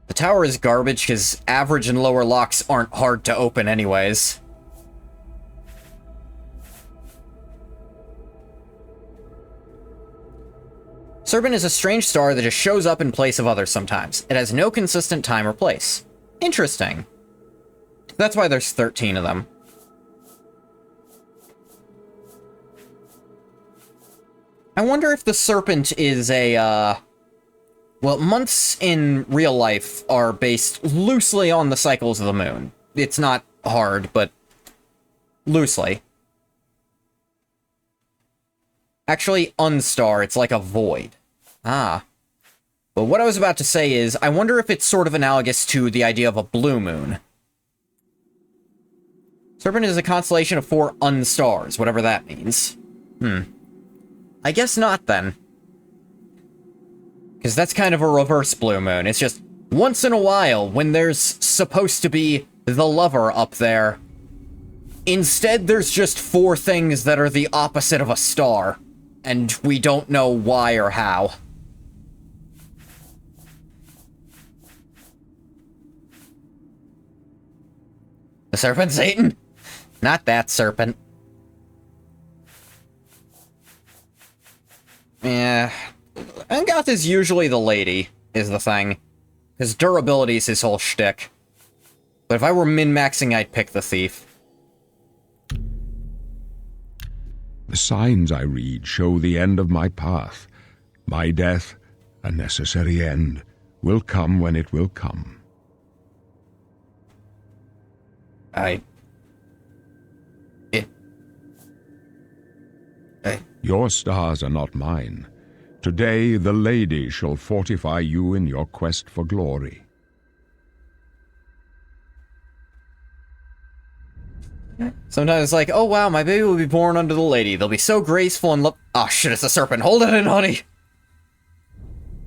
The tower is garbage because average and lower locks aren't hard to open anyways. Serpent is a strange star that just shows up in place of others sometimes. It has no consistent time or place. Interesting. That's why there's 13 of them. I wonder if the Serpent is a, well, months in real life are based loosely on the cycles of the moon. It's not hard, but loosely. Actually, unstar, it's like a void. Ah. But what I was about to say is, I wonder if it's sort of analogous to the idea of a blue moon. Serpent is a constellation of 4 unstars, whatever that means. I guess not, then. Because that's kind of a reverse blue moon. It's just, once in a while, when there's supposed to be the lover up there, instead there's just 4 things that are the opposite of a star. And we don't know why or how. The serpent Satan? Not that serpent. Yeah. Ungoth is usually the lady, is the thing. His durability is his whole shtick. But if I were min-maxing, I'd pick the thief. The signs I read show the end of my path. My death, a necessary end, will come when it will come. Your stars are not mine. Today the lady shall fortify you in your quest for glory. Sometimes it's like, oh wow, my baby will be born under the lady. They'll be so graceful and oh shit, it's a serpent. Hold it in, honey!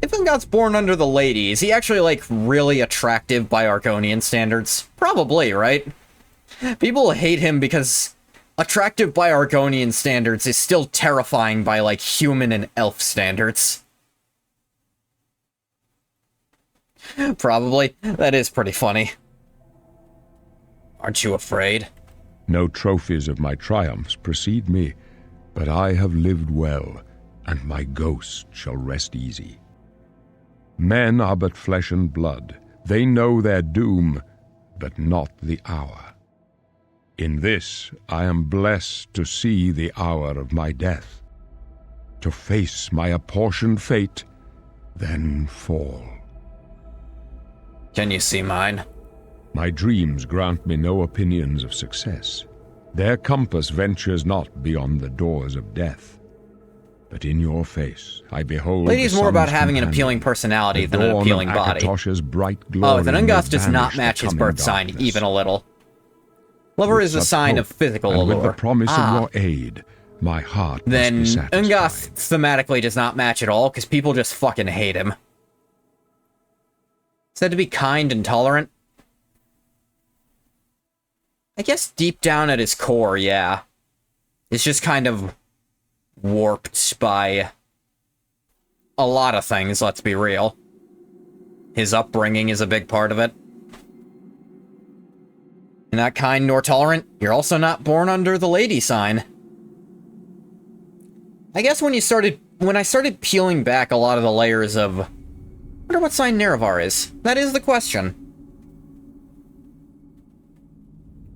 If Ungoth's born under the lady, is he actually, like, really attractive by Argonian standards? Probably, right? People hate him because attractive by Argonian standards is still terrifying by, like, human and elf standards. Probably. That is pretty funny. Aren't you afraid? No trophies of my triumphs precede me, but I have lived well, and my ghost shall rest easy. Men are but flesh and blood. They know their doom, but not the hour. In this I am blessed to see the hour of my death, to face my apportioned fate, then fall. Can you see mine? My dreams grant me no opinions of success. Their compass ventures not beyond the doors of death. But in your face, I behold. Lady's more about having an appealing personality than an appealing body. Bright glory oh, then Ungoth does not match his birth sign, even a little. Lover is a sign of physical allure. With the promise of your aid, my heart then must be satisfied. Ungoth thematically does not match at all, because people just fucking hate him. Said to be kind and tolerant. I guess deep down at his core, yeah. It's just kind of warped by a lot of things, let's be real. His upbringing is a big part of it. You're not kind nor tolerant. You're also not born under the lady sign. I guess when I started peeling back a lot of the layers of... I wonder what sign Nerevar is. That is the question.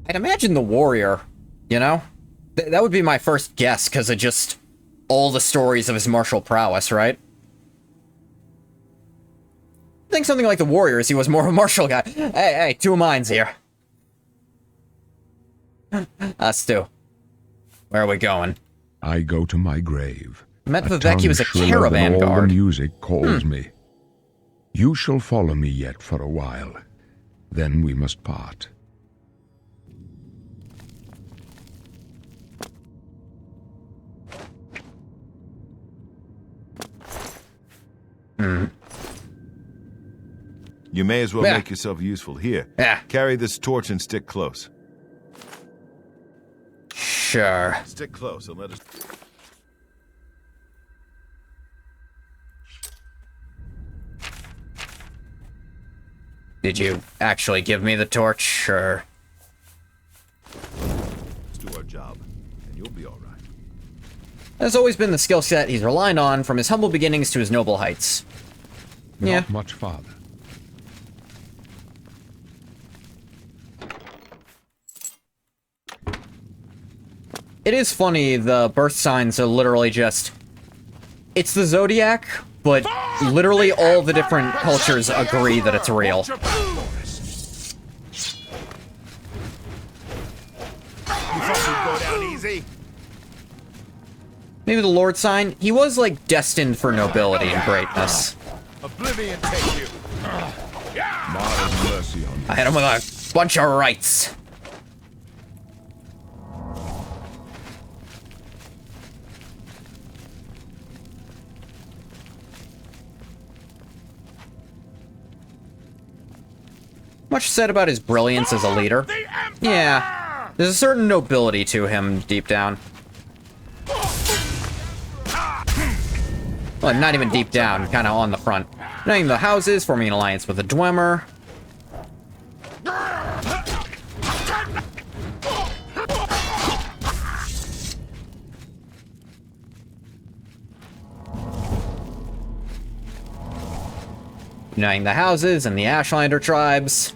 I'd imagine the warrior, you know? That would be my first guess, because of just all the stories of his martial prowess, right? I think something like the warriors, he was more of a martial guy. Hey, 2 minds here. Us too. Where are we going? I go to my grave. Metviveki was a caravan guard. All the music calls me. You shall follow me yet for a while. Then we must part. You may as well make yourself useful. Here, carry this torch and stick close. Sure. Stick close and let us... Did you actually give me the torch, or...? Let's do our job, and you'll be all right. That's always been the skill set he's relied on, from his humble beginnings to his noble heights. Not much farther. It is funny, the birth signs are literally just... It's the Zodiac, but literally all the different cultures agree that it's real. You thought we'd go down easy? Maybe the Lord sign, he was, like, destined for nobility and greatness. Oblivion take you. Mars mercy on I had him with a bunch of rights. Much said about his brilliance as a leader. Yeah, there's a certain nobility to him deep down. Well, not even deep down, kind of on the front. Uniting the houses, forming an alliance with the Dwemer. Uniting the houses and the Ashlander tribes.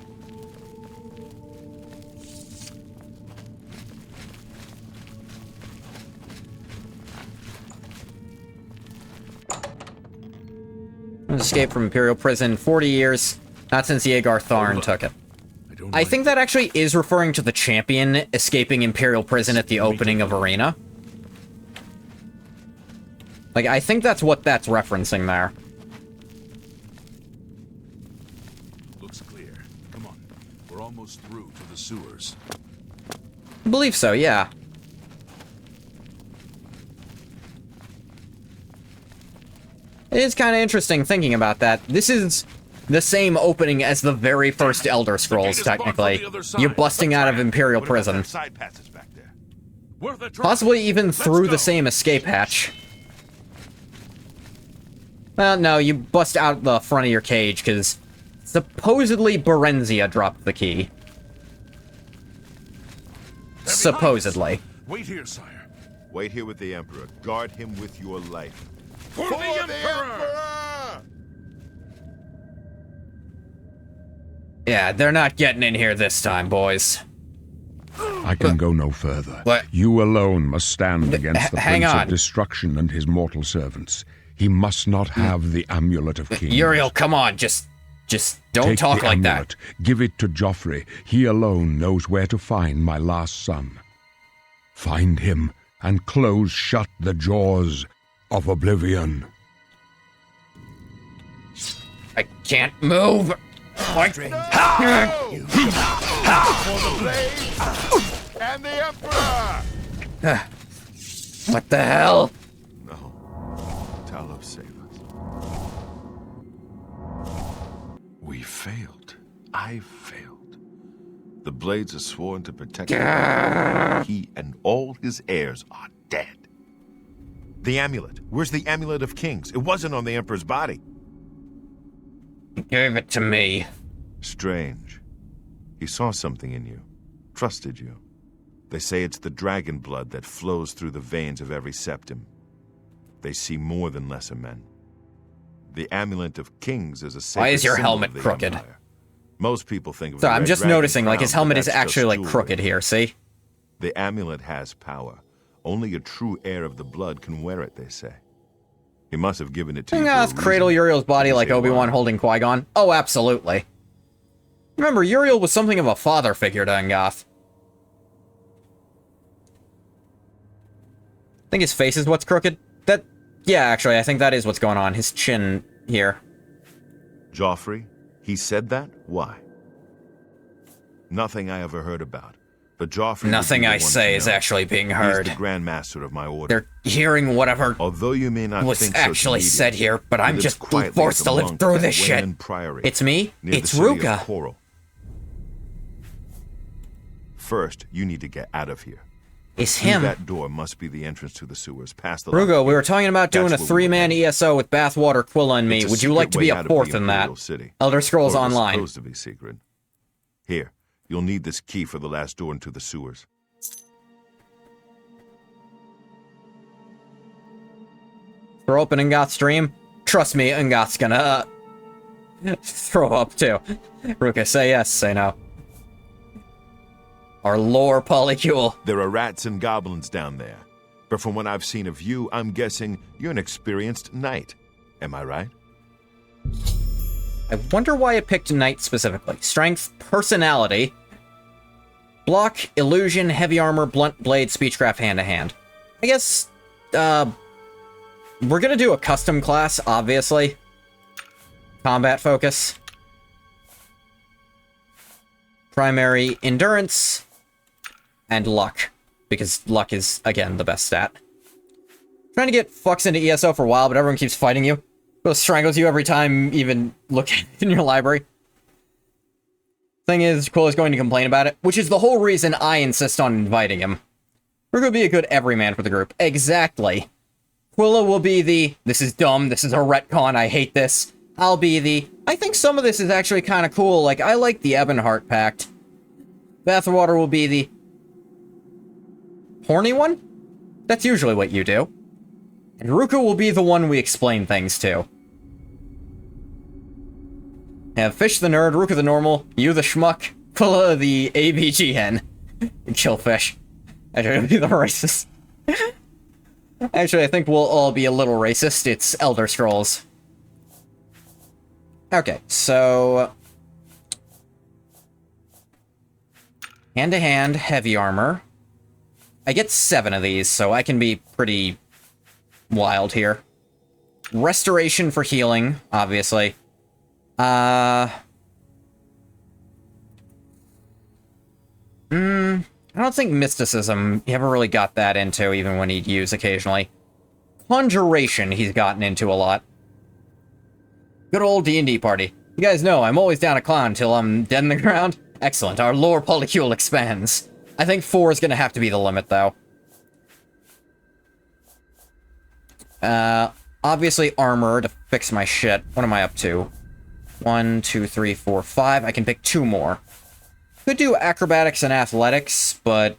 Escaped from Imperial prison 40 years, not since Yeagar Tharn took it. I think that actually is referring to the champion escaping Imperial prison at the opening of Arena. Like, I think that's what that's referencing there. Looks clear. Come on. We're almost through to the sewers. I believe so, yeah. It is kind of interesting thinking about that. This is the same opening as the very first Elder Scrolls, technically. You're busting out of Imperial prison. Side passes back there. Possibly even through the same escape hatch. Well, no, you bust out the front of your cage, because supposedly Berenzia dropped the key. Supposedly. Wait here, sire. Wait here with the Emperor. Guard him with your life. For the Emperor! Yeah, they're not getting in here this time, boys. I can go no further. What? You alone must stand against the hang Prince on. of Destruction and his mortal servants. He must not have the Amulet of Kings. Uriel, come on, just don't Take talk the like amulet, give it to Joffrey. He alone knows where to find my last son. Find him and close shut the jaws of Oblivion. I can't move. And the Emperor! What the hell? No. Talos, save us. We failed. I failed. The Blades are sworn to protect him. He and all his heirs are dead. The amulet. Where's the Amulet of Kings? It wasn't on the Emperor's body. Give it to me. Strange. He saw something in you. Trusted you. They say it's the dragon blood that flows through the veins of every septim. They see more than lesser men. The Amulet of Kings is a sacred Why is your symbol helmet of the crooked? Empire. Most people think of So the I'm red just dragon noticing, like, his crown, helmet but is that's actually, just like, jewelry. crooked here, see? The amulet has power. Only a true heir of the blood can wear it, they say. He must have given it to you. Let's cradle Uriel's body like Say Obi-Wan why? holding Qui-Gon. Oh, absolutely. Remember, Uriel was something of a father figure to Angoth. I think his face is what's crooked. Yeah, actually, I think that is what's going on. His chin here. Joffrey? He said that? Why? Nothing I ever heard about. But Joffrey... Nothing would be the I one say to is know. actually being He's heard. the Grand Master of my order. They're hearing whatever Although you may not was think so actually to media, said here, but he I'm lives just quietly forced as to a live monk through at this shit. Wayland Priory, It's me. near It's the city of Ruka. Coral. First, you need to get out of here. It's Through him. that door must be the entrance to the sewers. Past the Rugo, lock we were gate. talking about doing a That's where we 3-man went. ESO with Bathwater, Quilla, and me. It's a Would you like to secret be way a out of the fourth in that? Imperial City. Elder Scrolls Or it was Online. supposed to be secret. Here, you'll need this key for the last door into the sewers. Throw up an Ungoth stream? Trust me, Ungoth's gonna throw up too. Ruka, say yes, say no. Our lore polycule. There are rats and goblins down there. But from what I've seen of you, I'm guessing you're an experienced knight. Am I right? I wonder why it picked Knight specifically. Strength, personality, block, illusion, heavy armor, blunt blade, speechcraft, hand-to-hand. I guess, we're gonna do a custom class, obviously. Combat focus. Primary endurance. And luck. Because luck is, again, the best stat. Trying to get fucks into ESO for a while, but everyone keeps fighting you. It strangles you every time even look in your library. Thing is, Quilla's going to complain about it, which is the whole reason I insist on inviting him. We're going to be a good everyman for the group. Exactly. Quilla will be the, this is dumb, this is a retcon, I hate this. I'll be the, I think some of this is actually kind of cool, like, I like the Ebonheart Pact. Bathwater will be the horny one? That's usually what you do. And Ruka will be the one we explain things to. Have Fish the nerd, Ruka the normal, you the schmuck, Quilla the ABG hen. And kill Fish. Actually, it'll be the racist. Actually, I think we'll all be a little racist. It's Elder Scrolls. Okay, so... Hand-to-hand, heavy armor. I get 7 of these, so I can be pretty wild here. Restoration for healing, obviously. I don't think mysticism, he ever really got that into, even when he'd use occasionally. Conjuration, he's gotten into a lot. Good old D&D party. You guys know, I'm always down a clown until I'm dead in the ground. Excellent, our lore polycule expands. I think 4 is gonna have to be the limit, though. Obviously armor to fix my shit. What am I up to? 1, 2, 3, 4, 5. I can pick 2 more. Could do acrobatics and athletics, but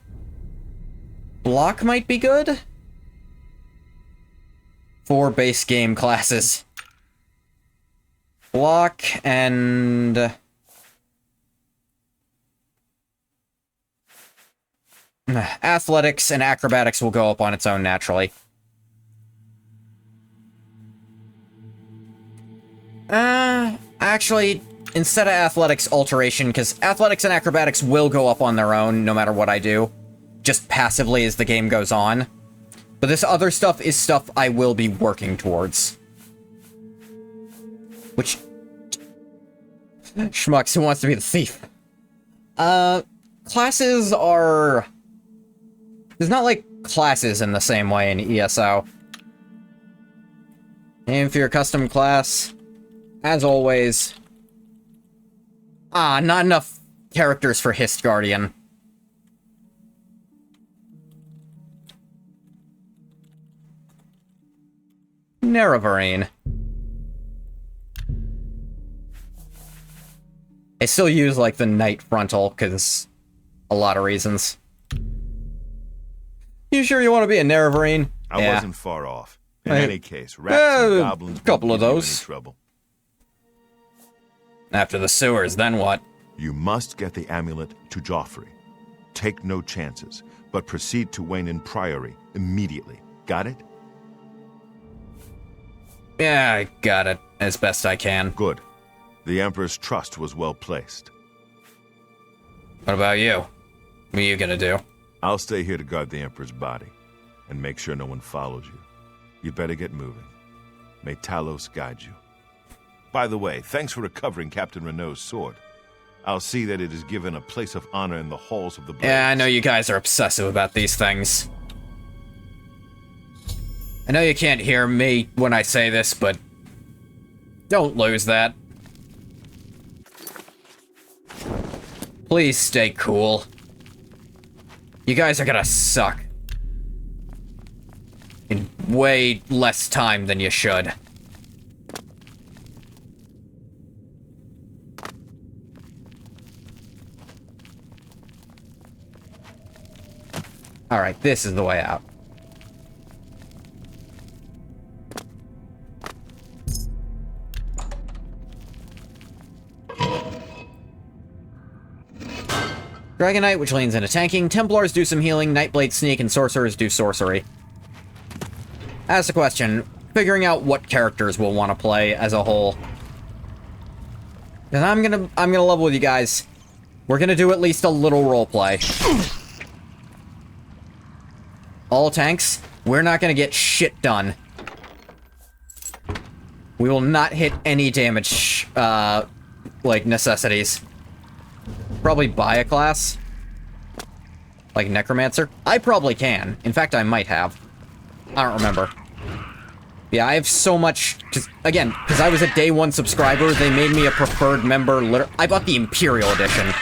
block might be good. 4 base game classes. Block and... athletics and acrobatics will go up on its own naturally. Actually, instead of athletics, alteration, because athletics and acrobatics will go up on their own no matter what I do. Just passively as the game goes on. But this other stuff is stuff I will be working towards. Which... Schmucks, who wants to be the thief? Classes are... There's not, like, classes in the same way in ESO. Aim for your custom class. As always. Not enough characters for Hist Guardian. Nerevarine. I still use, like, the Knight Frontal, because a lot of reasons. You sure you want to be a Nerevarine? I Yeah. wasn't far off. In any case, rats and goblins a couple won't of give you those. any trouble. After the sewers, then what? You must get the amulet to Joffrey. Take no chances, but proceed to Wayne Priory immediately. Got it? Yeah, I got it. As best I can. Good. The Emperor's trust was well placed. What about you? What are you gonna do? I'll stay here to guard the Emperor's body, and make sure no one follows you. You better get moving. May Talos guide you. By the way, thanks for recovering Captain Renault's sword. I'll see that it is given a place of honor in the halls of the Blades. Yeah, I know you guys are obsessive about these things. I know you can't hear me when I say this, but don't lose that. Please stay cool. You guys are gonna suck. In way less time than you should. Alright, this is the way out. Dragon Knight, which leans into tanking. Templars do some healing. Nightblade sneak, and Sorcerers do sorcery. That's the question. Figuring out what characters we'll want to play as a whole. And I'm gonna level with you guys. We're gonna do at least a little roleplay. All tanks, we're not gonna get shit done. We will not hit any damage, like, necessities. Probably buy a class. Like Necromancer. I probably can. In fact, I might have. I don't remember. Yeah, I have so much... Again, because I was a day one subscriber, they made me a preferred member... I bought the Imperial Edition.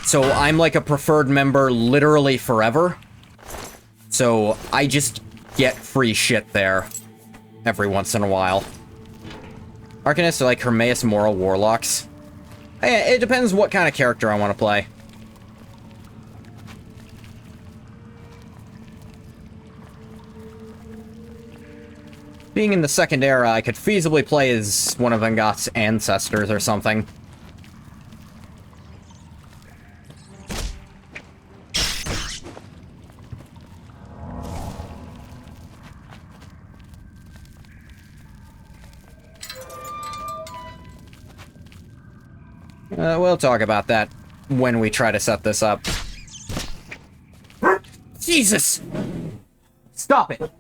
So I'm like a preferred member literally forever. So I just get free shit there every once in a while. Arcanists are like Hermaeus Moral Warlocks. It depends what kind of character I want to play. Being in the Second Era, I could feasibly play as one of Angoth's ancestors or something. We'll talk about that when we try to set this up. Jesus! Stop it!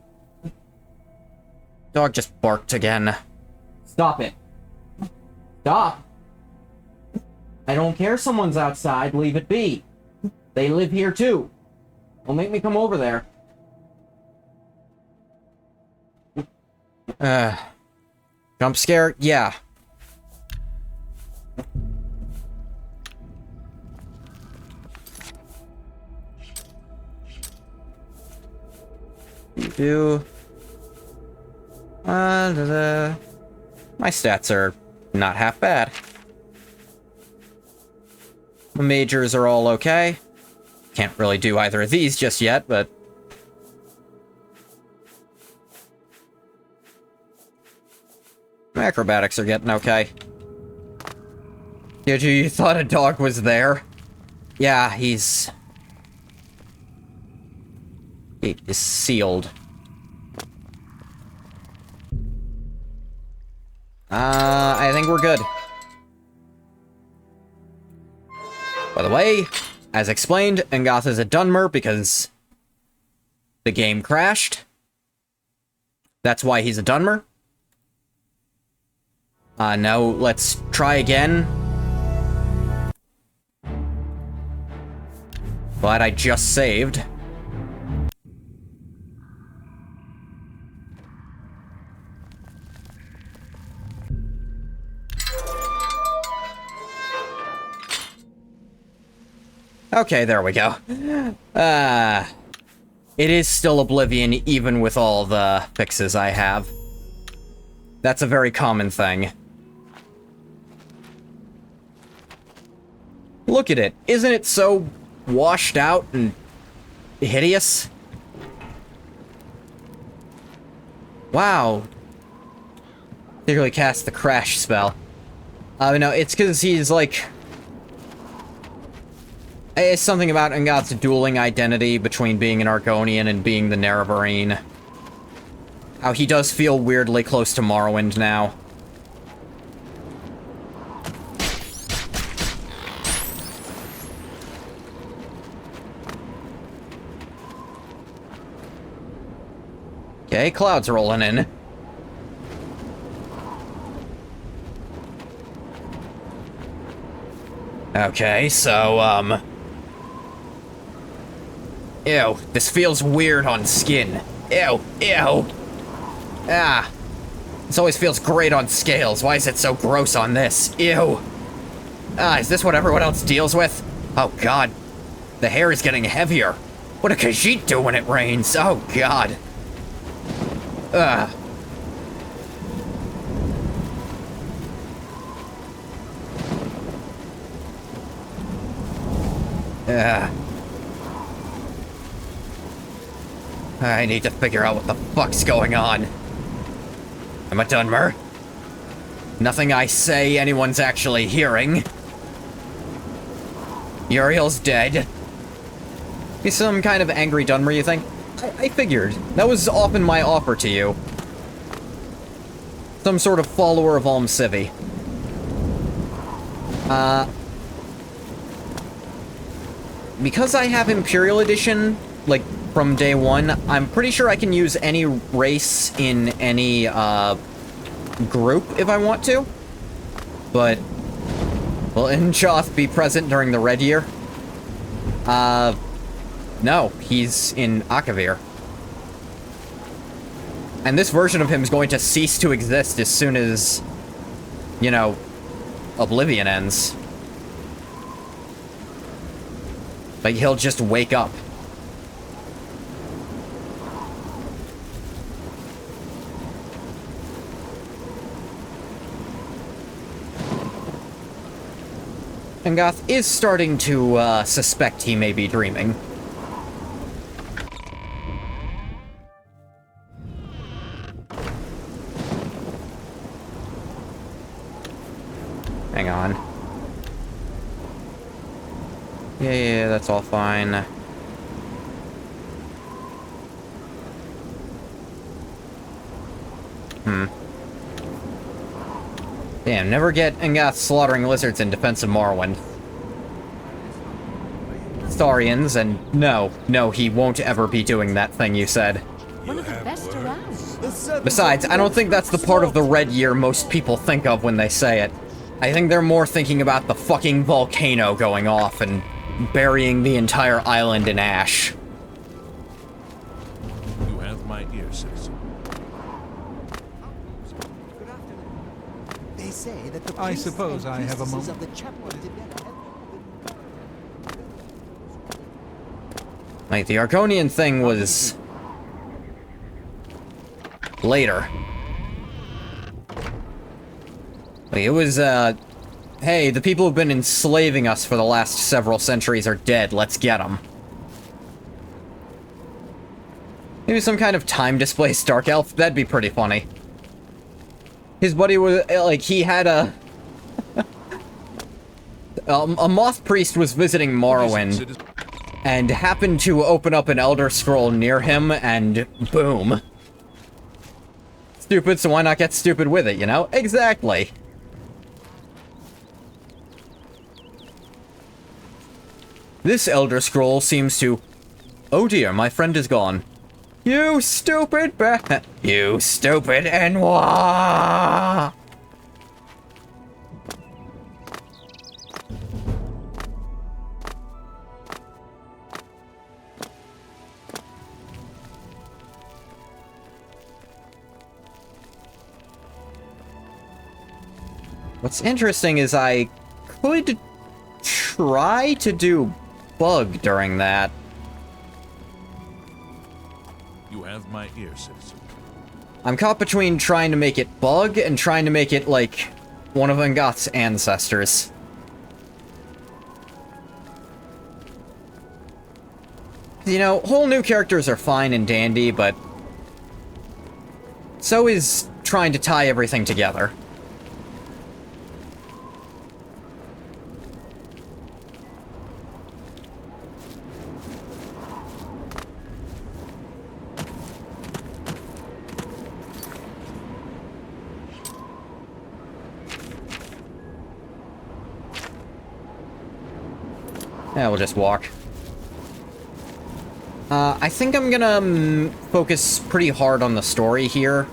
Dog just barked again. Stop it. Stop! I don't care someone's outside, leave it be. They live here too. Don't make me come over there. Jump scare? Yeah. Do my stats are not half bad. The majors are all okay. Can't really do either of these just yet, but acrobatics are getting okay. Did you thought a dog was there? Yeah, he's... Gate is sealed. I think we're good. By the way, as explained, Angoth is a Dunmer because the game crashed. That's why he's a Dunmer. Now let's try again. Glad I just saved. Okay, there we go. It is still Oblivion, even with all the fixes I have. That's a very common thing. Look at it. Isn't it so washed out and hideous? Wow. Particularly cast the crash spell. No, it's because he's like... It's something about Angoth's dueling identity between being an Argonian and being the Nerevarine. How he does feel weirdly close to Morrowind now. Okay, clouds rolling in. Okay, so, ew, this feels weird on skin. Ew, ew. Ah. This always feels great on scales. Why is it so gross on this? Ew. Ah, is this what everyone else deals with? Oh, God. The hair is getting heavier. What does Khajiit do when it rains? Oh, God. Ugh. I need to figure out what the fuck's going on. I'm a Dunmer. Nothing I say anyone's actually hearing. Uriel's dead. He's some kind of angry Dunmer, you think? I figured. That was often my offer to you. Some sort of follower of Alm Civi. Because I have Imperial Edition, like, from day one, I'm pretty sure I can use any race in any, group if I want to. But, will Inchoth be present during the Red Year? No, he's in Akavir. And this version of him is going to cease to exist as soon as, you know, Oblivion ends. Like, he'll just wake up. And Goth is starting to, suspect he may be dreaming. Hang on. Yeah, that's all fine. Damn, never get Ngoth slaughtering lizards in defense of Morrowind. Tharians, and no, he won't ever be doing that thing you said. One of the best around. Besides, I don't think that's the part of the Red Year most people think of when they say it. I think they're more thinking about the fucking volcano going off and burying the entire island in ash. You have my ear, citizen. They say that the I priests suppose and I have a priestesses moment. of the chapel of Tibet Like, the Argonian thing was later. Like, it was, hey, the people who've been enslaving us for the last several centuries are dead, let's get them. Maybe some kind of time-displaced Dark Elf, that'd be pretty funny. His buddy was, like, he had a... a moth priest was visiting Morrowind, and happened to open up an Elder Scroll near him, and boom. Stupid, so why not get stupid with it, you know? Exactly. This Elder Scroll seems to... Oh dear, my friend is gone. You stupid You stupid Enwa! What's interesting is I could try to do bug during that. You have my ear, citizen. I'm caught between trying to make it bug and trying to make it, like, one of Ngoth's ancestors. You know, whole new characters are fine and dandy, but so is trying to tie everything together. Yeah, we'll just walk. I think I'm gonna focus pretty hard on the story here.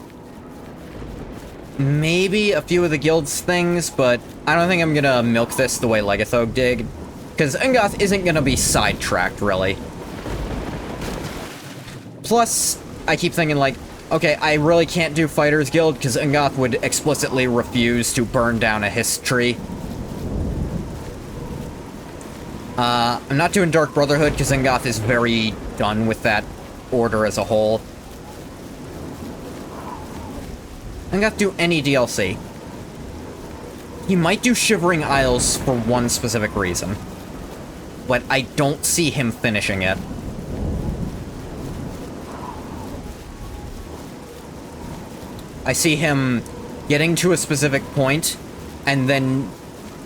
Maybe a few of the guild's things, but I don't think I'm gonna milk this the way Legathog did. Because Ngoth isn't gonna be sidetracked, really. Plus, I keep thinking, like, okay, I really can't do Fighters Guild, because Ngoth would explicitly refuse to burn down a Hist tree. I'm not doing Dark Brotherhood, because Ngoth is very done with that order as a whole. Ngoth do any DLC. He might do Shivering Isles for one specific reason. But I don't see him finishing it. I see him getting to a specific point, and then,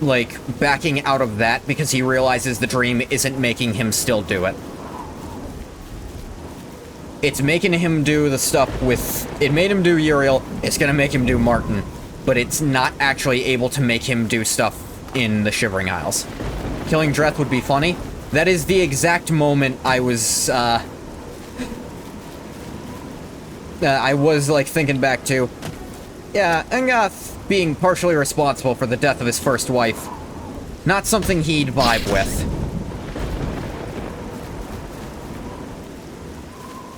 like, backing out of that because he realizes the dream isn't making him still do it. It's making him do the stuff with... It made him do Uriel, it's gonna make him do Martin. But it's not actually able to make him do stuff in the Shivering Isles. Killing Dreth would be funny. That is the exact moment I was, like, thinking back to. Yeah, Ngoth being partially responsible for the death of his first wife. Not something he'd vibe with.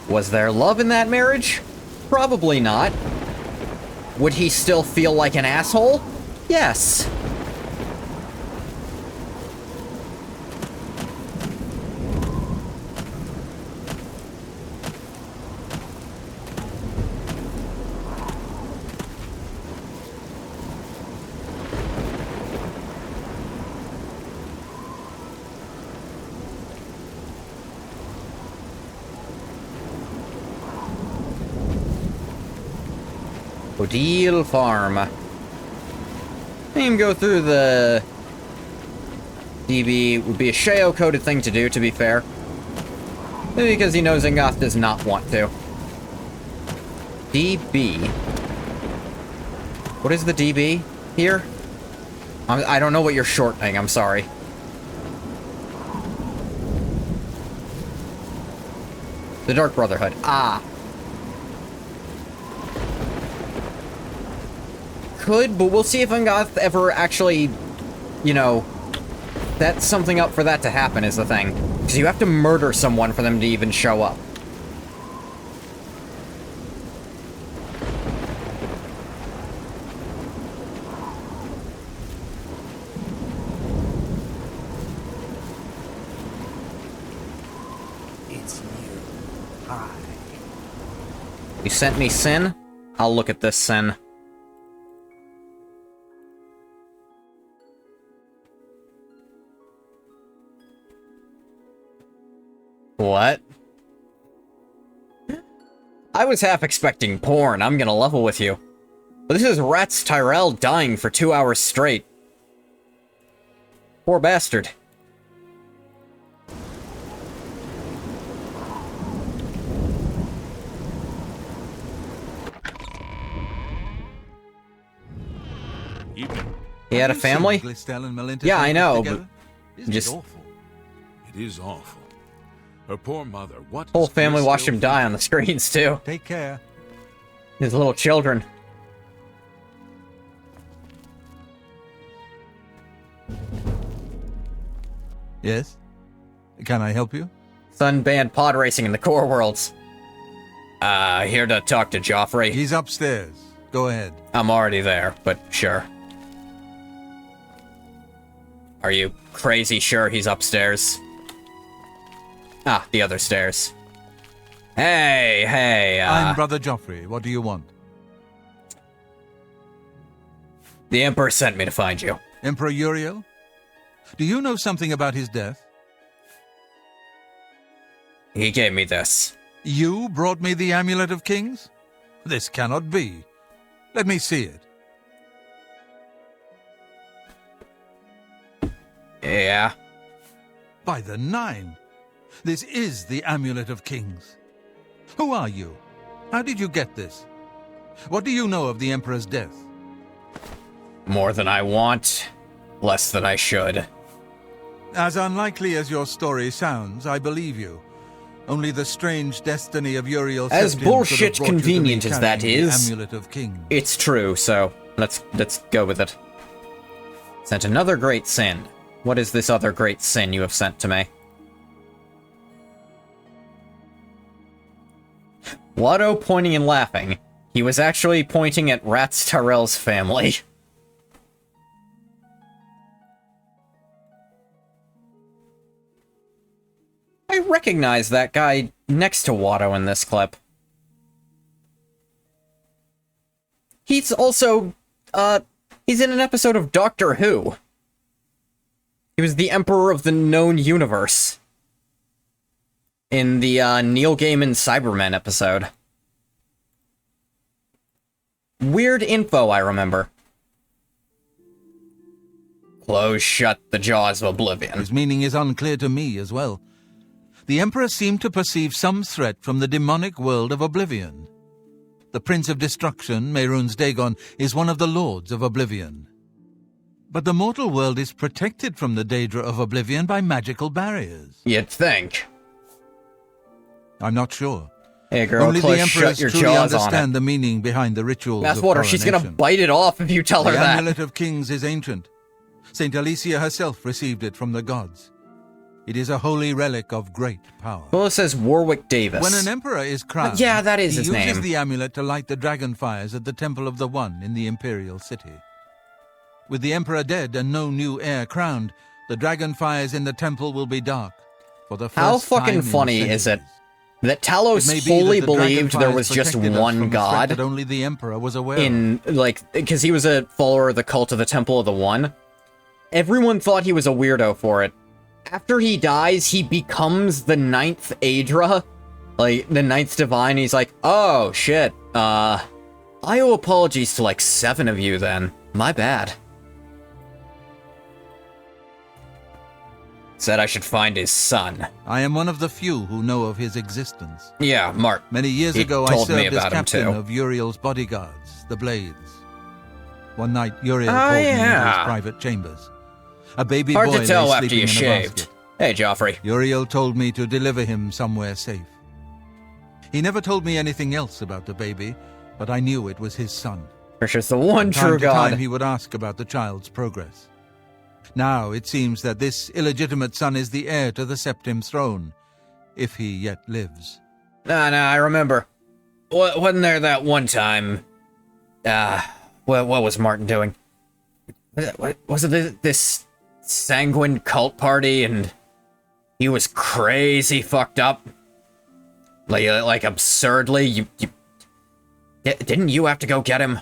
Was there love in that marriage? Probably not. Would he still feel like an asshole? Yes. Odile Farm. I can go through the DB. Would be a Sheo-coded thing to do, to be fair. Maybe because he knows Ingoth does not want to. DB. What is the DB here? I don't know what you're shortening, I'm sorry. The Dark Brotherhood. Ah. Could, but we'll see if Ingoth ever actually, you know, sets something up for that to happen is the thing. Because you have to murder someone for them to even show up. It's you. Hi. You sent me Sin? I'll look at this Sin. What? I was half expecting porn, I'm gonna level with you. But this is Rats Tyrell dying for 2 hours straight. Poor bastard. Evening. He had a family? Yeah, I know, but just... Awful. It is awful. Her poor mother, what? Whole family watched him die on the screens, too. Take care. His little children. Yes? Can I help you? Son banned pod racing in the core worlds. Here to talk to Joffrey. He's upstairs. Go ahead. I'm already there, but sure. Are you crazy sure he's upstairs? Ah, the other stairs. Hey, I'm Brother Joffrey. What do you want? The Emperor sent me to find you. Emperor Uriel? Do you know something about his death? He gave me this. You brought me the Amulet of Kings? This cannot be. Let me see it. Yeah. By the Nine! This is the Amulet of Kings. Who are you? How did you get this? What do you know of the Emperor's death? More than I want, less than I should. As unlikely as your story sounds, I believe you. Only the strange destiny of Uriel as Septim bullshit could have brought convenient you to be as that carrying the is, Amulet of Kings. It's true, so let's go with it. Sent another great sin. What is this other great sin you have sent to me? Watto pointing and laughing. He was actually pointing at Rats Tyrell's family. I recognize that guy next to Watto in this clip. He's also, he's in an episode of Doctor Who. He was the Emperor of the Known Universe. In the, Neil Gaiman Cybermen episode. Weird info, I remember. Close shut the jaws of Oblivion. His meaning is unclear to me as well. The Emperor seemed to perceive some threat from the demonic world of Oblivion. The Prince of Destruction, Mehrunes Dagon, is one of the Lords of Oblivion. But the mortal world is protected from the Daedra of Oblivion by magical barriers. You'd think. I'm not sure. Hey girl, Only the close Emperors shut your truly jaws on understand it. the meaning behind the rituals of Bathwater, she's gonna coronation. bite it off if you tell her The that. Amulet of Kings is ancient. Saint Alicia herself received it from the gods. It is a holy relic of great power. Well, it says Warwick Davis. When an emperor is crowned, yeah, that is his he uses name. the amulet to light the dragon fires at the Temple of the One in the Imperial City. With the emperor dead and no new heir crowned, the dragon fires in the temple will be dark for the first How time fucking in funny is it centuries. that Talos It may be fully that the dragon believed there fires was just protected us one from a threat god that only the emperor was aware of. in, like, because he was a follower of the cult of the Temple of the One. Everyone thought he was a weirdo for it. After he dies, he becomes the 9th Aedra, like, the 9th Divine. He's like, oh, shit, I owe apologies to, like, 7 of you then. My bad. Said I should find his son. I am one of the few who know of his existence. Yeah, Mark. Many years He ago, I told me served as about him, captain too. of Uriel's bodyguards, the Blades. One night, Uriel Oh, called me into his yeah. private chambers. A baby Hard boy to tell lay after sleeping you in a shaved. basket. Hey, Joffrey. Uriel told me to deliver him somewhere safe. He never told me anything else about the baby, but I knew it was his son. Krisha's the one From time true to time, god. he would ask about the child's progress. Now it seems that this illegitimate son is the heir to the Septim throne, if he yet lives. Nah, I remember. Wasn't there that one time... what was Martin doing? Was it this sanguine cult party and he was crazy fucked up? Like absurdly? Didn't you have to go get him?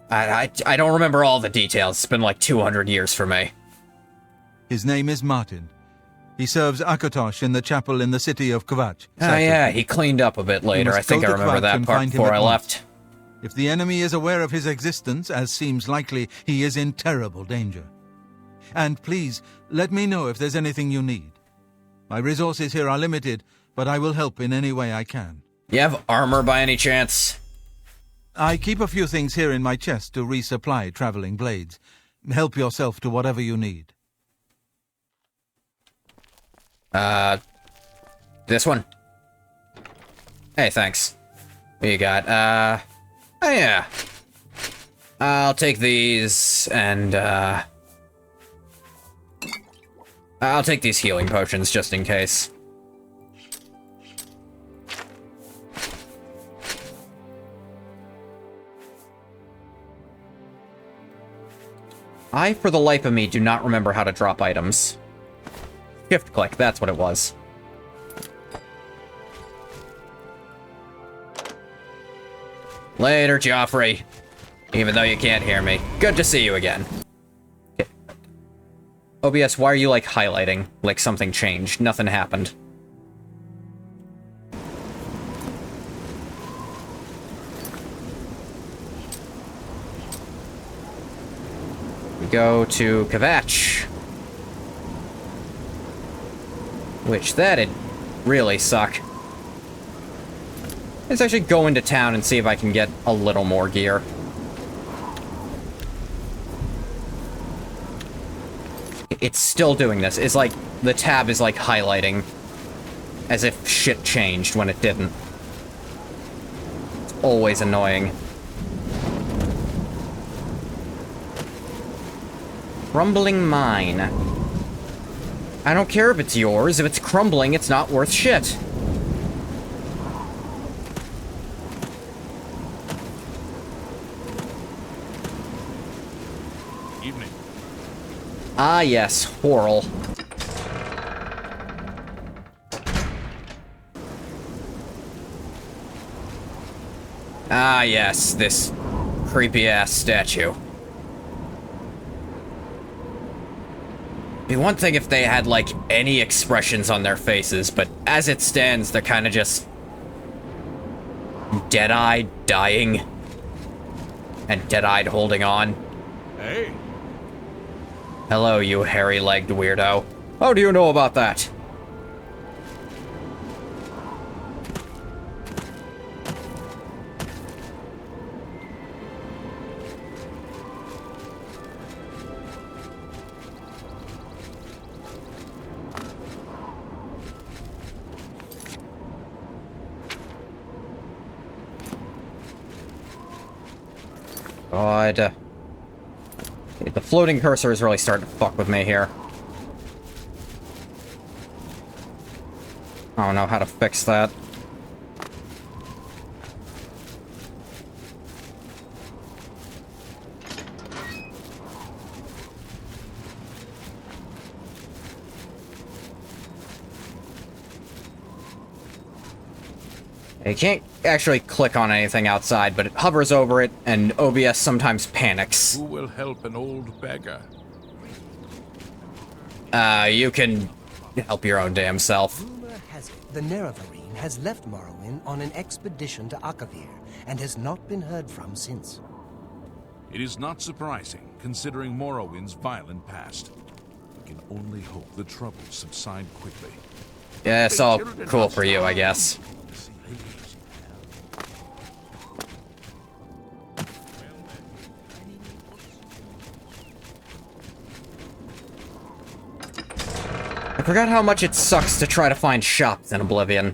I don't remember all the details. It's been like 200 years for me. His name is Martin. He serves Akatosh in the chapel in the city of Kvatch. Oh yeah, he cleaned up a bit later. must I think go I to remember Kvatch that and part find him before at I once. left. If the enemy is aware of his existence, as seems likely, he is in terrible danger. And please, let me know if there's anything you need. My resources here are limited, but I will help in any way I can. You have armor by any chance? I keep a few things here in my chest to resupply traveling blades. Help yourself to whatever you need. This one? Hey, thanks. What you got? Oh yeah. I'll take these, and, I'll take these healing potions, just in case. I, for the life of me, do not remember how to drop items. Shift click, that's what it was. Later, Joffrey. Even though you can't hear me. Good to see you again. Okay. OBS, why are you, like, highlighting? Like something changed. Nothing happened. We go to Kvatch. Which, that'd really suck. Let's actually go into town and see if I can get a little more gear. It's still doing this. It's like, the tab is like highlighting as if shit changed when it didn't. It's always annoying. Crumbling mine. I don't care if it's yours. If it's crumbling, it's not worth shit. Evening. Ah, yes, Horrell. Ah, yes, this creepy-ass statue. Be one thing if they had, like, any expressions on their faces, but as it stands, they're kind of just dead-eyed, dying, and dead-eyed holding on. Hey. Hello, you hairy-legged weirdo. How do you know about that? God. Okay, the floating cursor is really starting to fuck with me here. I don't know how to fix that. You can't actually click on anything outside, but it hovers over it, and OBS sometimes panics. Who will help an old beggar? You can help your own damn self. Rumor has it the Nerevarine has left Morrowind on an expedition to Akavir and has not been heard from since. It is not surprising, considering Morrowind's violent past. We can only hope the troubles subside quickly. Yeah, it's all cool for you, I guess. I forgot how much it sucks to try to find shops in Oblivion.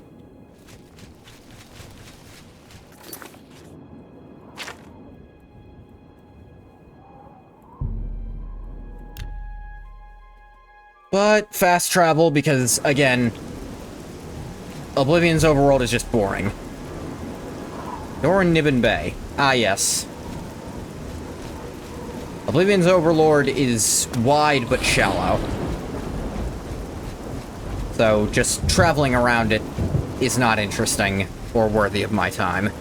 But fast travel because, again, Oblivion's overworld is just boring. Door in Nibbin Bay. Ah, yes. Oblivion's overlord is wide but shallow. So just traveling around it is not interesting or worthy of my time.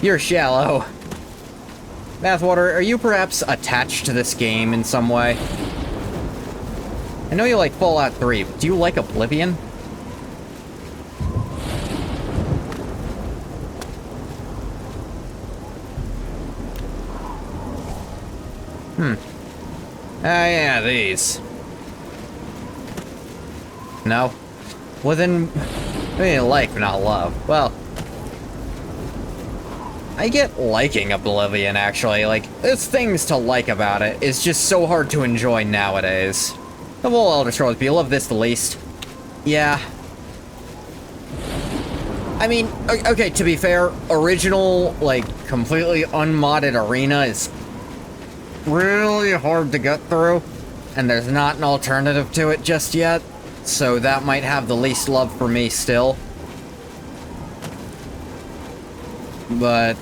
You're shallow. Bathwater, are you perhaps attached to this game in some way? I know you like Fallout 3, but do you like Oblivion? Ah, yeah, these. No? Well then, what do you like, but not love? Well, I get liking Oblivion, actually. Like, there's things to like about it. It's just so hard to enjoy nowadays. Of all Elder Scrolls, but you love this the least. Yeah. I mean, okay, to be fair, original, like, completely unmodded Arena is really hard to get through, and there's not an alternative to it just yet, so that might have the least love for me still. But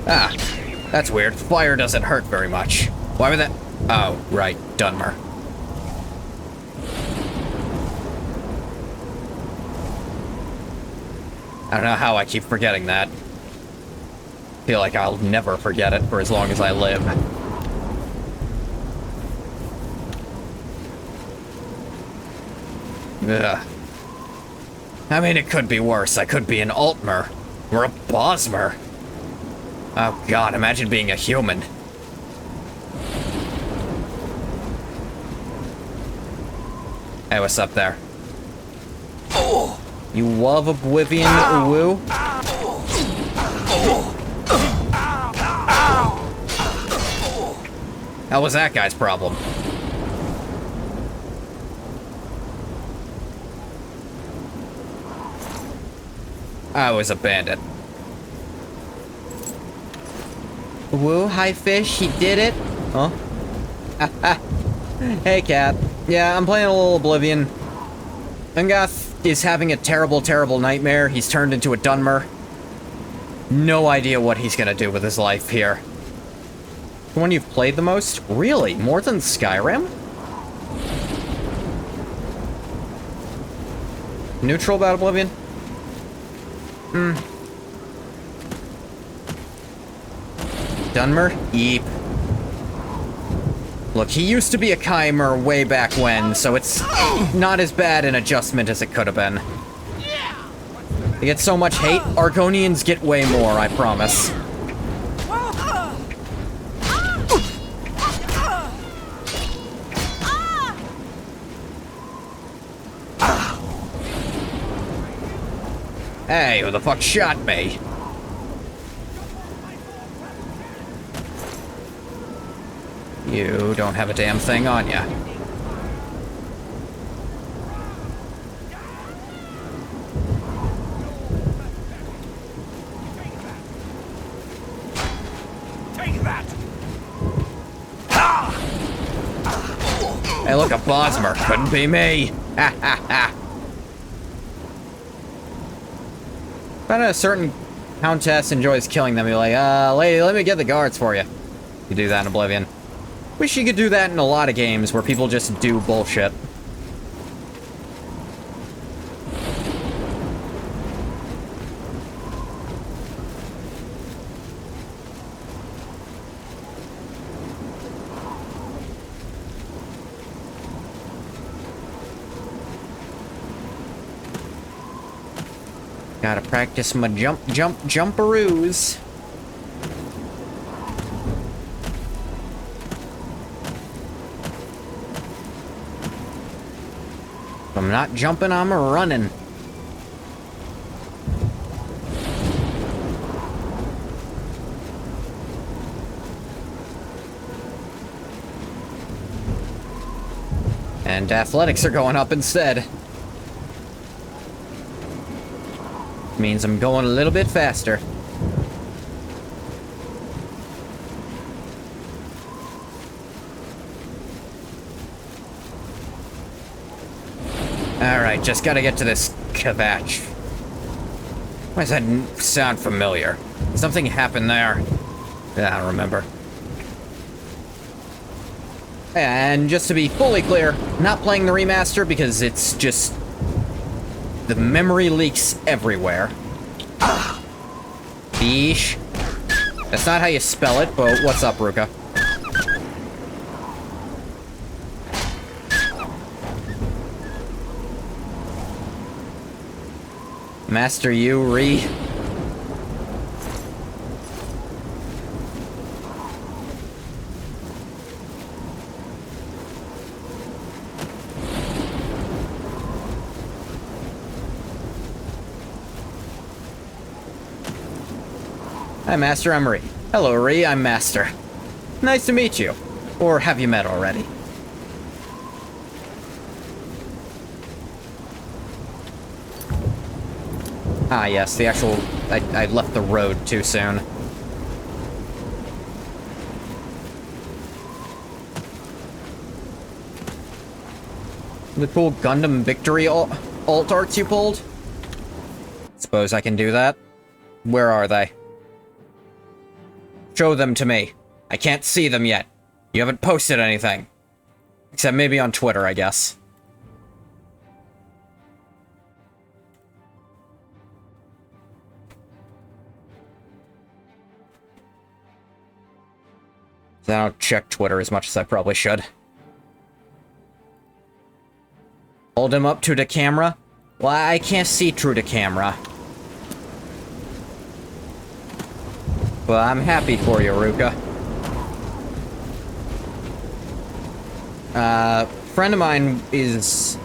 ah, that's weird. Fire doesn't hurt very much. Why would that? Oh, right, Dunmer. I don't know how I keep forgetting that. Feel like I'll never forget it for as long as I live. Ugh. I mean, it could be worse. I could be an Altmer. Or a Bosmer. Oh god, imagine being a human. Hey, what's up there? Oh, you love Oblivion, woo? How was that guy's problem? I was a bandit. Woo, hi fish, he did it. Huh? Hey cat. Yeah, I'm playing a little Oblivion. Ungath is having a terrible, terrible nightmare. He's turned into a Dunmer. No idea what he's gonna do with his life here. The one you've played the most? Really? More than Skyrim? Neutral about Oblivion? Dunmer? Yeep. Look, he used to be a Chimer way back when, so it's not as bad an adjustment as it could have been. They get so much hate, Argonians get way more, I promise. Hey, who the fuck shot me? You don't have a damn thing on ya. Hey, look, a Bosmer. Couldn't be me. Ha ha ha. But a certain countess enjoys killing them. You're like, lady, let me get the guards for you. You do that in Oblivion. Wish you could do that in a lot of games where people just do bullshit. Gotta practice my jumperoos. If I'm not jumping, I'm running. And athletics are going up instead. Means I'm going a little bit faster. Alright, just gotta get to this Kvatch. Why does that sound familiar? Something happened there. Yeah, I don't remember. And just to be fully clear, not playing the remaster because it's just... the memory leaks everywhere. Beesh. That's not how you spell it, but what's up, Ruka? Master Yuri. Hi, Master, I'm Ree. Hello, Ree, I'm Master. Nice to meet you. Or have you met already? Ah, yes, the actual... I left the road too soon. The cool Gundam Victory alt arts you pulled? Suppose I can do that? Where are they? Show them to me. I can't see them yet. You haven't posted anything. Except maybe on Twitter, I guess. I don't check Twitter as much as I probably should. Hold him up to the camera? Well, I can't see through the camera. Well, I'm happy for you, Ruka. Friend of mine is,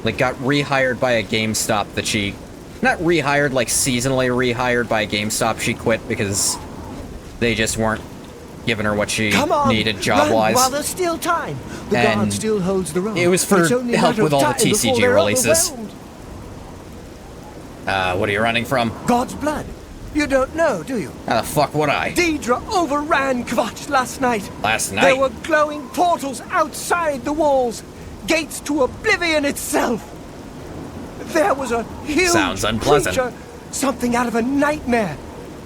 like, got rehired by a GameStop that she... Not rehired, like, seasonally rehired by a GameStop she quit because they just weren't giving her what she needed job-wise. While there's still time. The guard still holds the road. It was for help with all the TCG releases. What are you running from? God's blood. You don't know, do you? How the fuck would I? Daedra overran Kvatch last night. Last night? There were glowing portals outside the walls. Gates to oblivion itself. There was a huge Sounds unpleasant. creature, something out of a nightmare.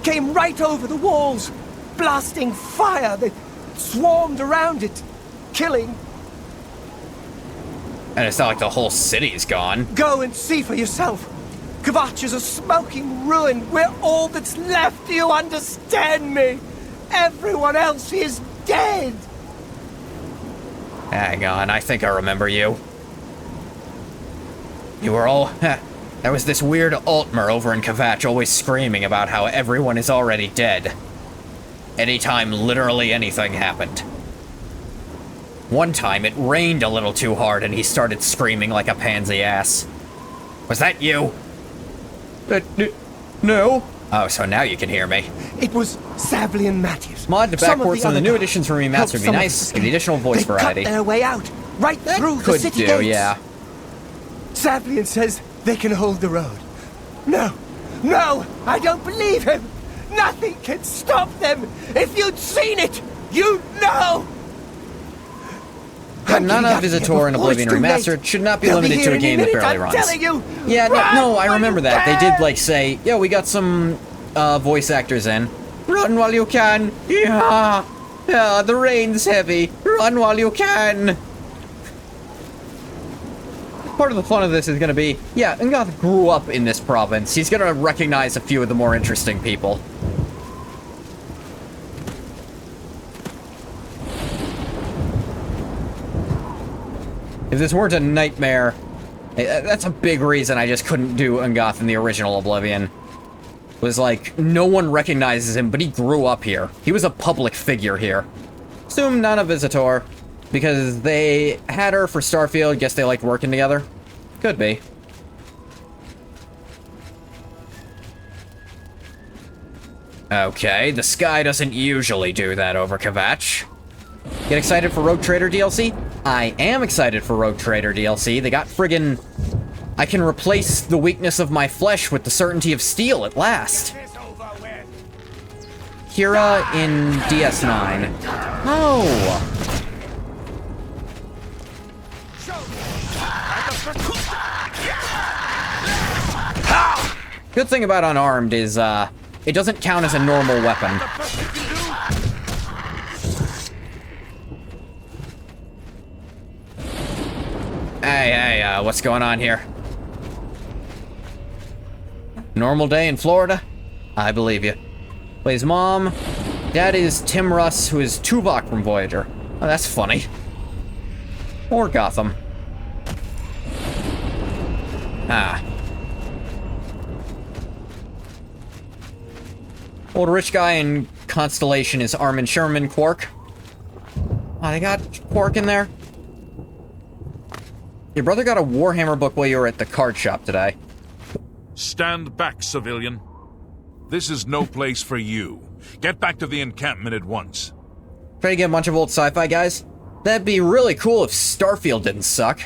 Came right over the walls, blasting fire that swarmed around it, killing. And it's not like the whole city's gone. Go and see for yourself. Kvatch is a smoking ruin. We're all that's left. Do you understand me? Everyone else is dead. Hang on, I think I remember you. You were all... There was this weird Altmer over in Kvatch always screaming about how everyone is already dead. Anytime literally anything happened. One time it rained a little too hard and he started screaming like a pansy ass. Was that you? No. Oh, so now you can hear me. It was Savli and Matthews. Mod to Some of backports on the new other editions from helped remastered would be some of nice. us Give the additional voice They variety. cut their way out, right through the Could city do, gates. yeah. Savlian says they can hold the road. No, no, I don't believe him. Nothing can stop them. If you'd seen it, you'd know. But none of Visitor and Oblivion Remastered should not be limited to a game that barely runs. Yeah, no, I remember that. They did, like, say, yo, we got some voice actors in. Run while you can. Yeah. Yeah, the rain's heavy. Run while you can. Part of the fun of this is going to be, yeah, Ngoth grew up in this province. He's going to recognize a few of the more interesting people. If this weren't a nightmare, that's a big reason I just couldn't do Ngoth in the original Oblivion. Was like, no one recognizes him, but he grew up here. He was a public figure here. Assume none of Visitor, because they had her for Starfield. Guess they liked working together. Could be. Okay, the sky doesn't usually do that over Kvatch. Get excited for Rogue Trader DLC? I am excited for Rogue Trader DLC. They got friggin'... I can replace the weakness of my flesh with the certainty of steel at last. Kira in DS9. Oh! Good thing about Unarmed is, it doesn't count as a normal weapon. Hey, what's going on here? Normal day in Florida? I believe you. Plays mom. Dad is Tim Russ, who is Tuvok from Voyager. Oh, that's funny. Or Gotham. Ah. Old rich guy in Constellation is Armin Sherman Quark. Oh, they got Quark in there? Your brother got a Warhammer book while you were at the card shop today. Stand back, civilian. This is no place for you. Get back to the encampment at once. Try to get a bunch of old sci-fi guys? That'd be really cool if Starfield didn't suck.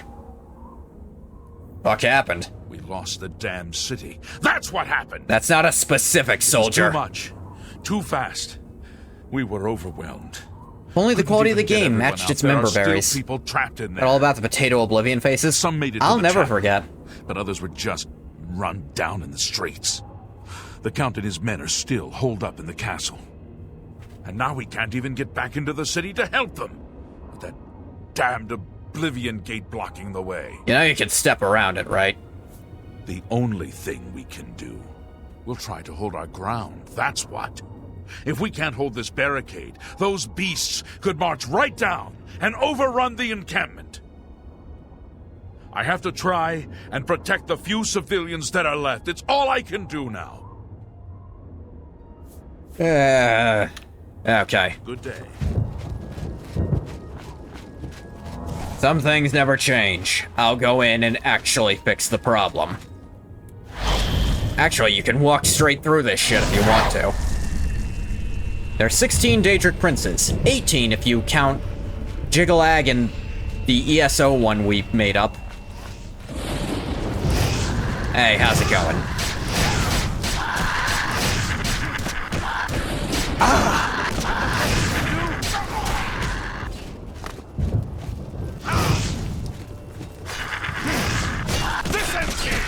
Fuck happened? We lost the damn city. That's what happened! That's not a specific soldier. Too much. Too fast. We were overwhelmed. Only the quality of the game matched its member berries. People trapped in there. All about the potato Oblivion faces. Some made it to I'll the never chapel, forget. But others were just run down in the streets. The Count and his men are still holed up in the castle. And now we can't even get back into the city to help them. With that damned Oblivion gate blocking the way. You know you can step around it, right? The only thing we can do. We'll try to hold our ground, that's what. If we can't hold this barricade, those beasts could march right down and overrun the encampment. I have to try and protect the few civilians that are left. It's all I can do now. Okay. Good day. Some things never change. I'll go in and actually fix the problem. Actually, you can walk straight through this shit if you want to. There are 16 Daedric princes. 18 if you count Jigalag and the ESO one we made up. Hey, how's it going? This ends it!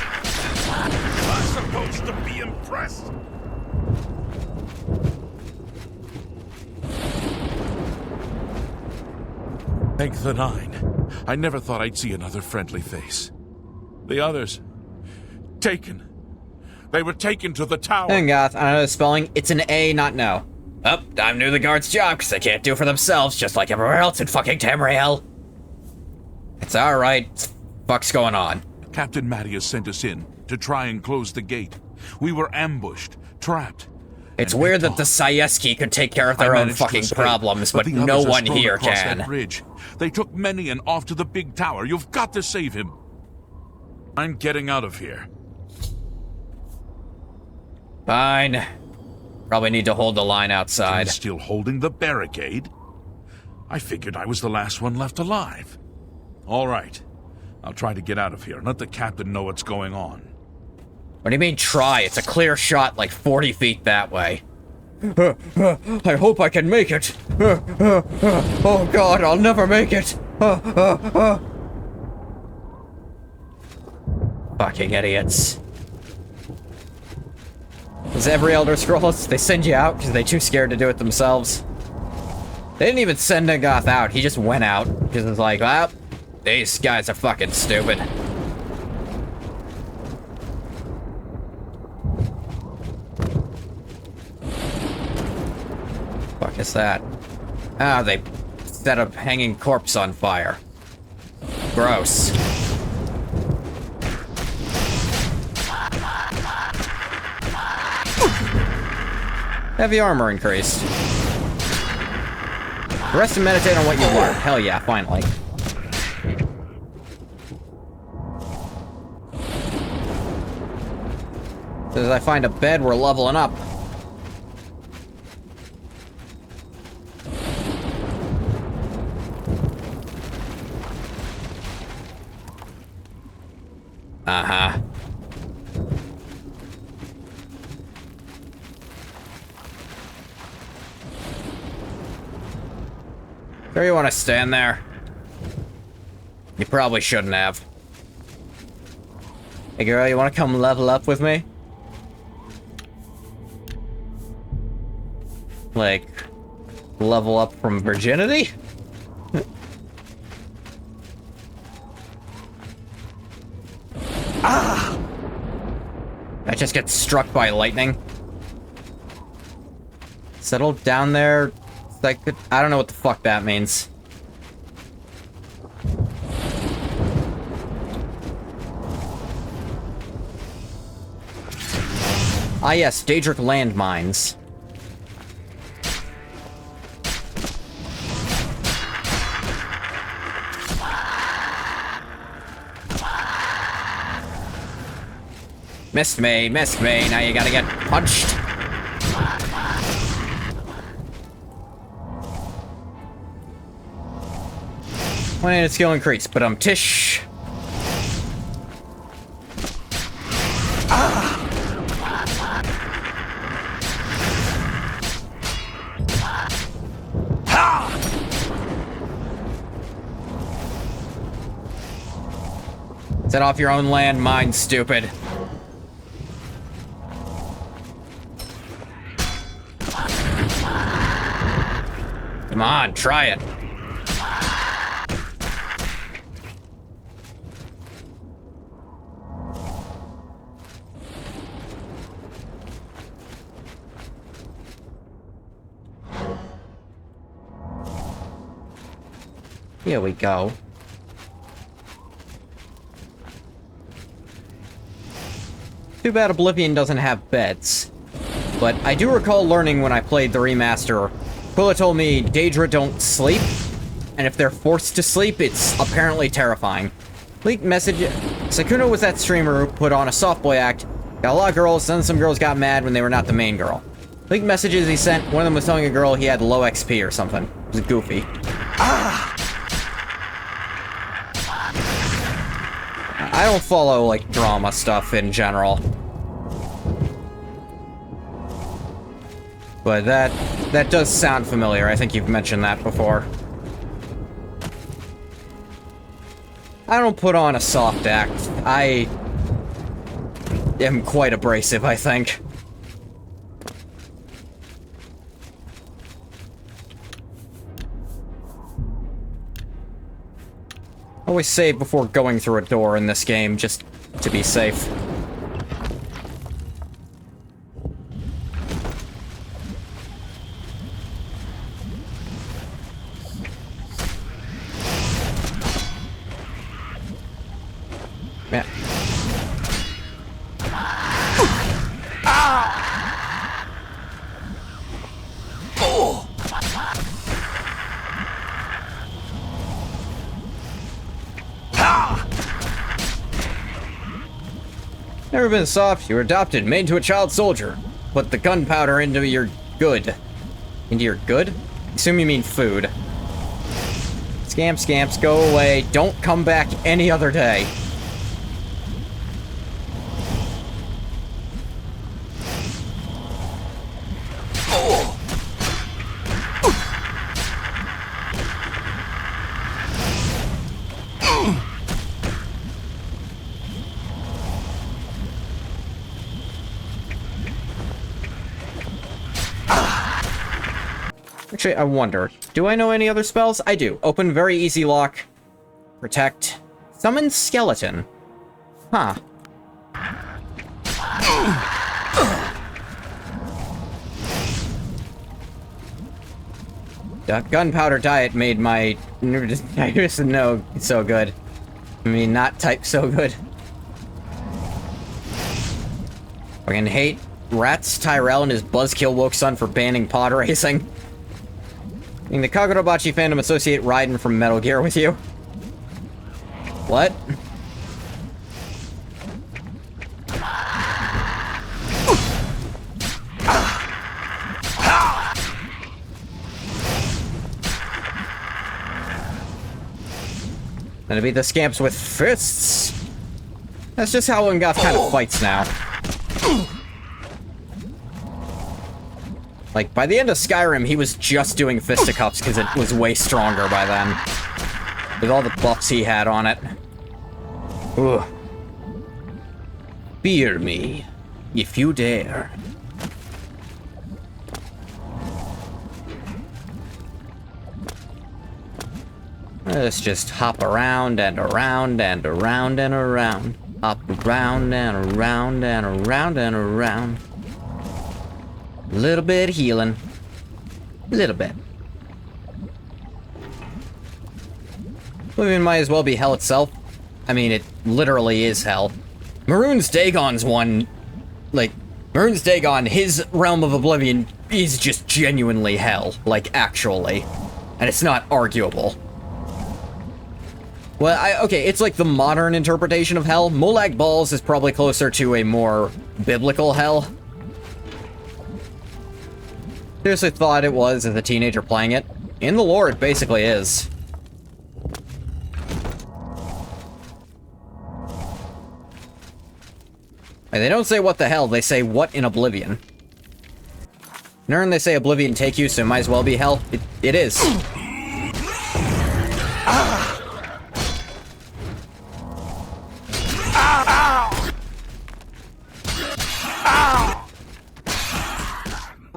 I'm supposed to be impressed. Thank the Nine. I never thought I'd see another friendly face. The others... taken. They were taken to the tower. Ngoth, I know the spelling. It's an A, not no. Oh, I'm new to the guard's job because they can't do it for themselves, just like everywhere else in fucking Tamriel. It's alright. Fuck's going on? Captain Mattias sent us in to try and close the gate. We were ambushed, trapped. It's weird that the Sieski could take care of their own fucking problems, but no one here can. Bridge. They took Menion off to the big tower. You've got to save him. I'm getting out of here. Fine. Probably need to hold the line outside. He's still holding the barricade? I figured I was the last one left alive. All right. I'll try to get out of here and let the captain know what's going on. What do you mean try? It's a clear shot like 40 feet that way. I hope I can make it. Oh god, I'll never make it. Fucking idiots. As every Elder Scrolls, they send you out because they're too scared to do it themselves. They didn't even send Ningoth out, he just went out. Because it's like, well, these guys are fucking stupid. Fuck is that? Ah, they set a hanging corpse on fire. Gross. Heavy armor increased. Rest and meditate on what you learn. Hell yeah, finally. As I find a bed, we're leveling up. Uh-huh. Sure you want to stand there? You probably shouldn't have. Hey girl, you want to come level up with me? Like, level up from virginity? Ah! I just get struck by lightning. Settle down there. Like, I don't know what the fuck that means. Ah yes, Daedric landmines. Missed me, now you gotta get punched. One-handed skill increase, but tish. Ah! Ha! Set off your own landmine, stupid. Come on, try it. Here we go. Too bad Oblivion doesn't have beds. But I do recall learning when I played the remaster, Quilla told me Daedra don't sleep, and if they're forced to sleep, it's apparently terrifying. Leaked message: Sukuna was that streamer who put on a softboy act, got a lot of girls, then some girls got mad when they were not the main girl. Leaked messages he sent, one of them was telling a girl he had low XP or something. It was goofy. Ah! I don't follow, like, drama stuff in general. But that does sound familiar. I think you've mentioned that before. I don't put on a soft act. I am quite abrasive, I think. Always save before going through a door in this game, just to be safe. Yeah. Never been soft, you were adopted, made into a child soldier. put the gunpowder into your good. Into your good? Assume you mean food. Scamps, go away. Don't come back any other day. Actually, I wonder, do I know any other spells? I do. Open very easy lock. Protect. Summon skeleton. Huh. Gunpowder diet made my no so good. I mean, not type so good. Fucking hate Rats Tyrell and his buzzkill woke son for banning pod racing. I mean, the Kagurabachi fandom associate Raiden from Metal Gear with you. What? Gonna beat the scamps with fists. That's just how Ungoth kind of fights now. Like, by the end of Skyrim, he was just doing fisticuffs because it was way stronger by then. With all the buffs he had on it. Ugh. Fear me, if you dare. Let's just hop around and around and around and around. Hop around and around and around and around. A little bit healing. A little bit. Oblivion might as well be hell itself. I mean, it literally is hell. Maroon's Dagon's one... Like, Maroon's Dagon, his realm of Oblivion is just genuinely hell. Like, actually. And it's not arguable. Well, okay, it's like the modern interpretation of hell. Molag Balls is probably closer to a more biblical hell. Seriously thought it was as a teenager playing it. In the lore, it basically is. And they don't say what the hell, they say what in Oblivion. Nern, they say Oblivion take you, so it might as well be hell. It is.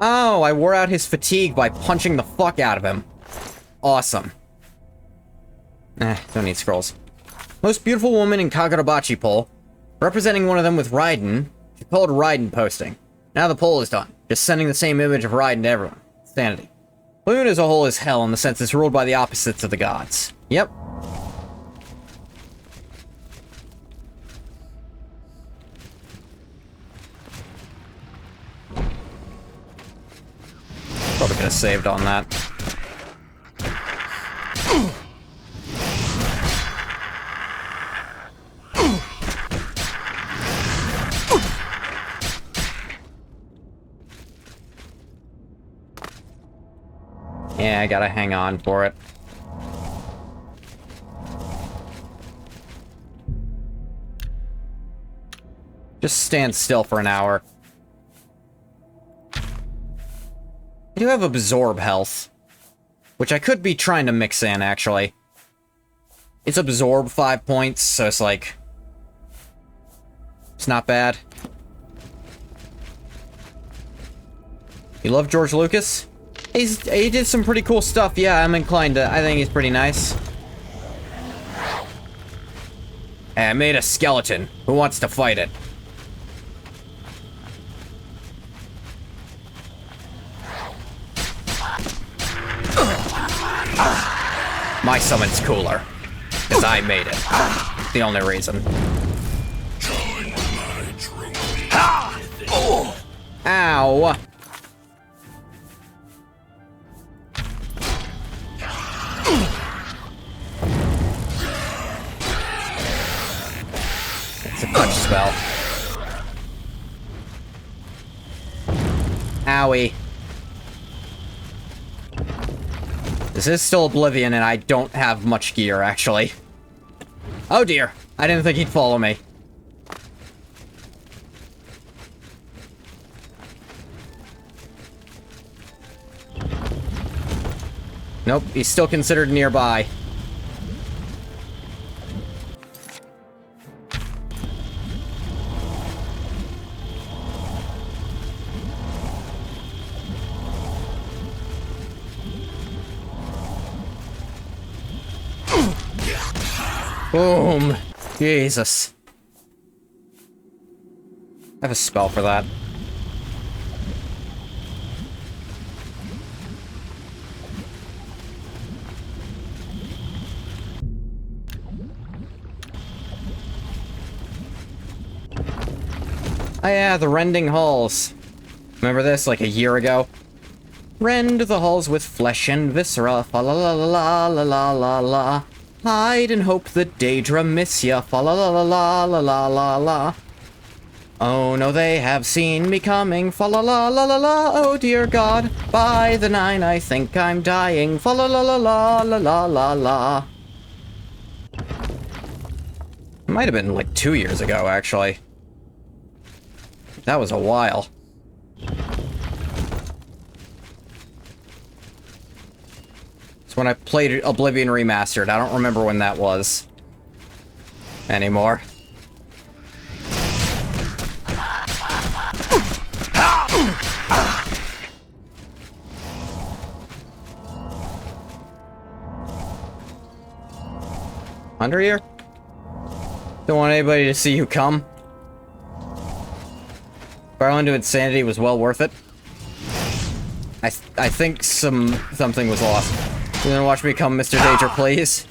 Oh, I wore out his fatigue by punching the fuck out of him. Awesome. Don't need scrolls. Most beautiful woman in Kagurabachi poll. Representing one of them with Raiden. She called Raiden posting. Now the poll is done. Just sending the same image of Raiden to everyone. Sanity. Oblivion as a whole is hell in the sense it's ruled by the opposites of the gods. Yep. Probably could have saved on that. Yeah, I gotta hang on for it. Just stand still for an hour. I do have absorb health, which I could be trying to mix in, actually. It's absorb 5 points, so it's like... It's not bad. You love George Lucas? He did some pretty cool stuff, yeah, I'm inclined to... I think he's pretty nice. Hey, I made a skeleton. Who wants to fight it? My summon's cooler. Because I made it. The only reason. Ow! It's a touch spell. Owie. This is still Oblivion, and I don't have much gear, actually. Oh dear, I didn't think he'd follow me. Nope, he's still considered nearby. Boom! Jesus. I have a spell for that. Oh yeah, the rending halls. Remember this, like a year ago? Rend the halls with flesh and viscera, fa la la la la la la la. Hide and hope the Daedra miss ya, fa la la la la la la la la. Oh no, they have seen me coming, fa la la la la la, oh dear God. By the 9 I think I'm dying, fa la la la la la la la la. It might have been like 2 years ago, actually. That was a while. It's when I played Oblivion Remastered. I don't remember when that was anymore. Under here? Don't want anybody to see you come. Barreling to insanity was well worth it. I think something was lost. You gonna watch me come, Mr. Danger, please?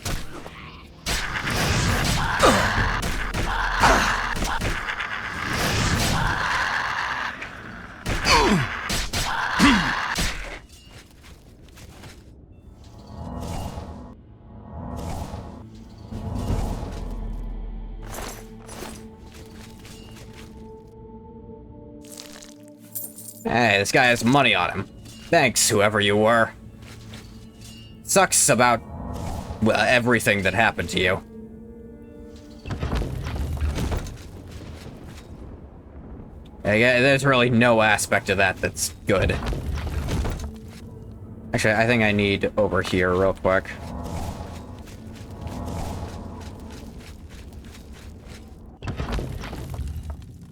Hey, this guy has money on him. Thanks, whoever you were. Sucks about, well, everything that happened to you. Yeah, there's really no aspect of that that's good. Actually, I think I need over here real quick.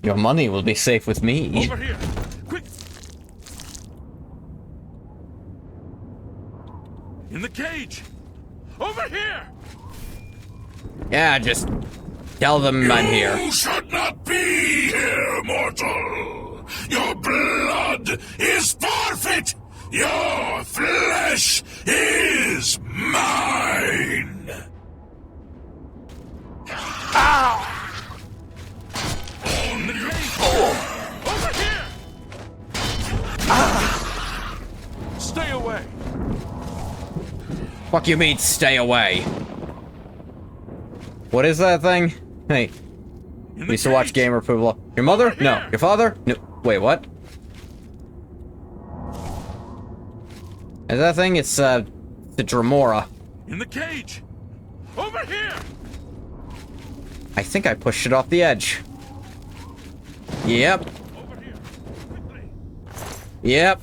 Your money will be safe with me. Over here! Quick! In the cage! Over here! Yeah, just tell them I'm here. You should not be here, mortal! Your blood is forfeit! Your flesh is mine! Ow! In the cage! Over here! Stay away! Fuck you mean, stay away? What is that thing? Hey. We used to watch Gamer Approval. Your mother? No. Your father? No. Wait, what? Is that thing? It's, the Dremora. In the cage! Over here! I think I pushed it off the edge. Yep. Over here! Quickly! Yep.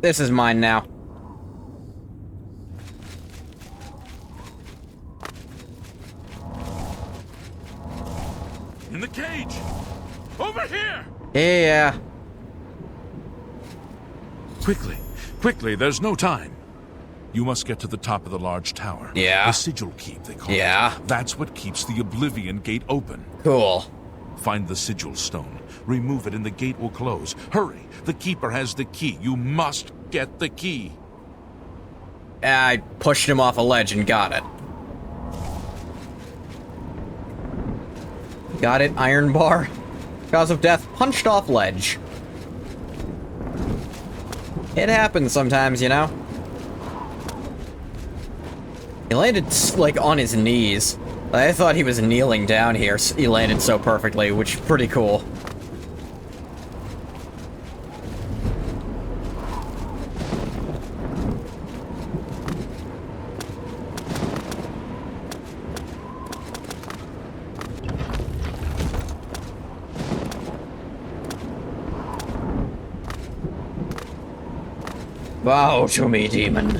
This is mine now. In the cage! Over here! Yeah. Quickly! Quickly, there's no time. You must get to the top of the large tower. Yeah. The sigil keep, they call Yeah. it. That's what keeps the Oblivion gate open. Cool. Find the sigil stone. Remove it and the gate will close. Hurry! The keeper has the key. You must get the key. I pushed him off a ledge and got it. Got it, iron bar. Cause of death, punched off ledge. It happens sometimes, you know? He landed, like, on his knees. I thought he was kneeling down here. He landed so perfectly, which is pretty cool. Bow to me, demon.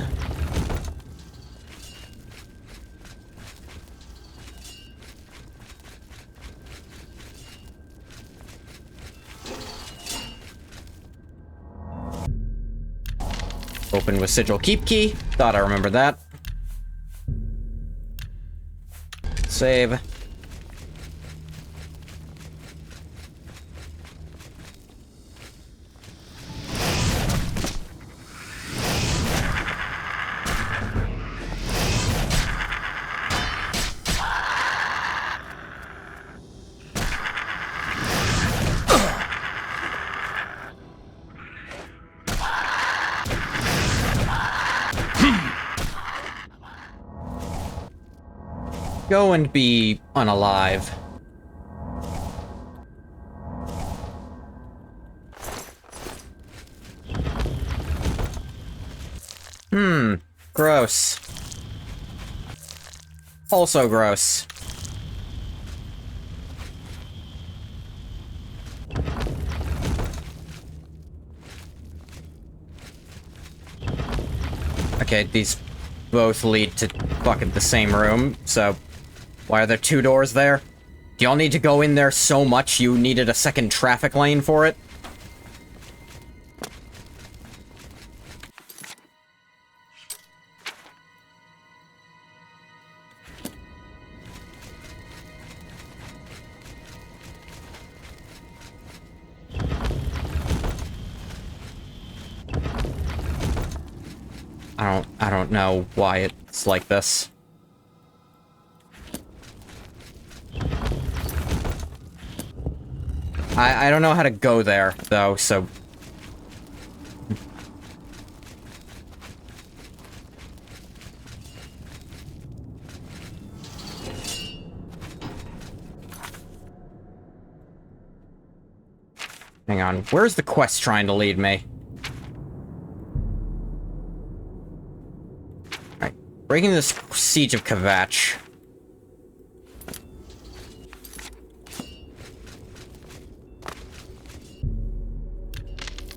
Open with sigil keep key. Thought I remembered that. Save. Go and be unalive. Gross. Also gross. Okay, these both lead to fucking the same room, so why are there 2 doors there? Do y'all need to go in there so much you needed a second traffic lane for it? I don't know why it's like this. I don't know how to go there, though, so... Hang on, where's the quest trying to lead me? Alright, breaking this siege of Kvatch.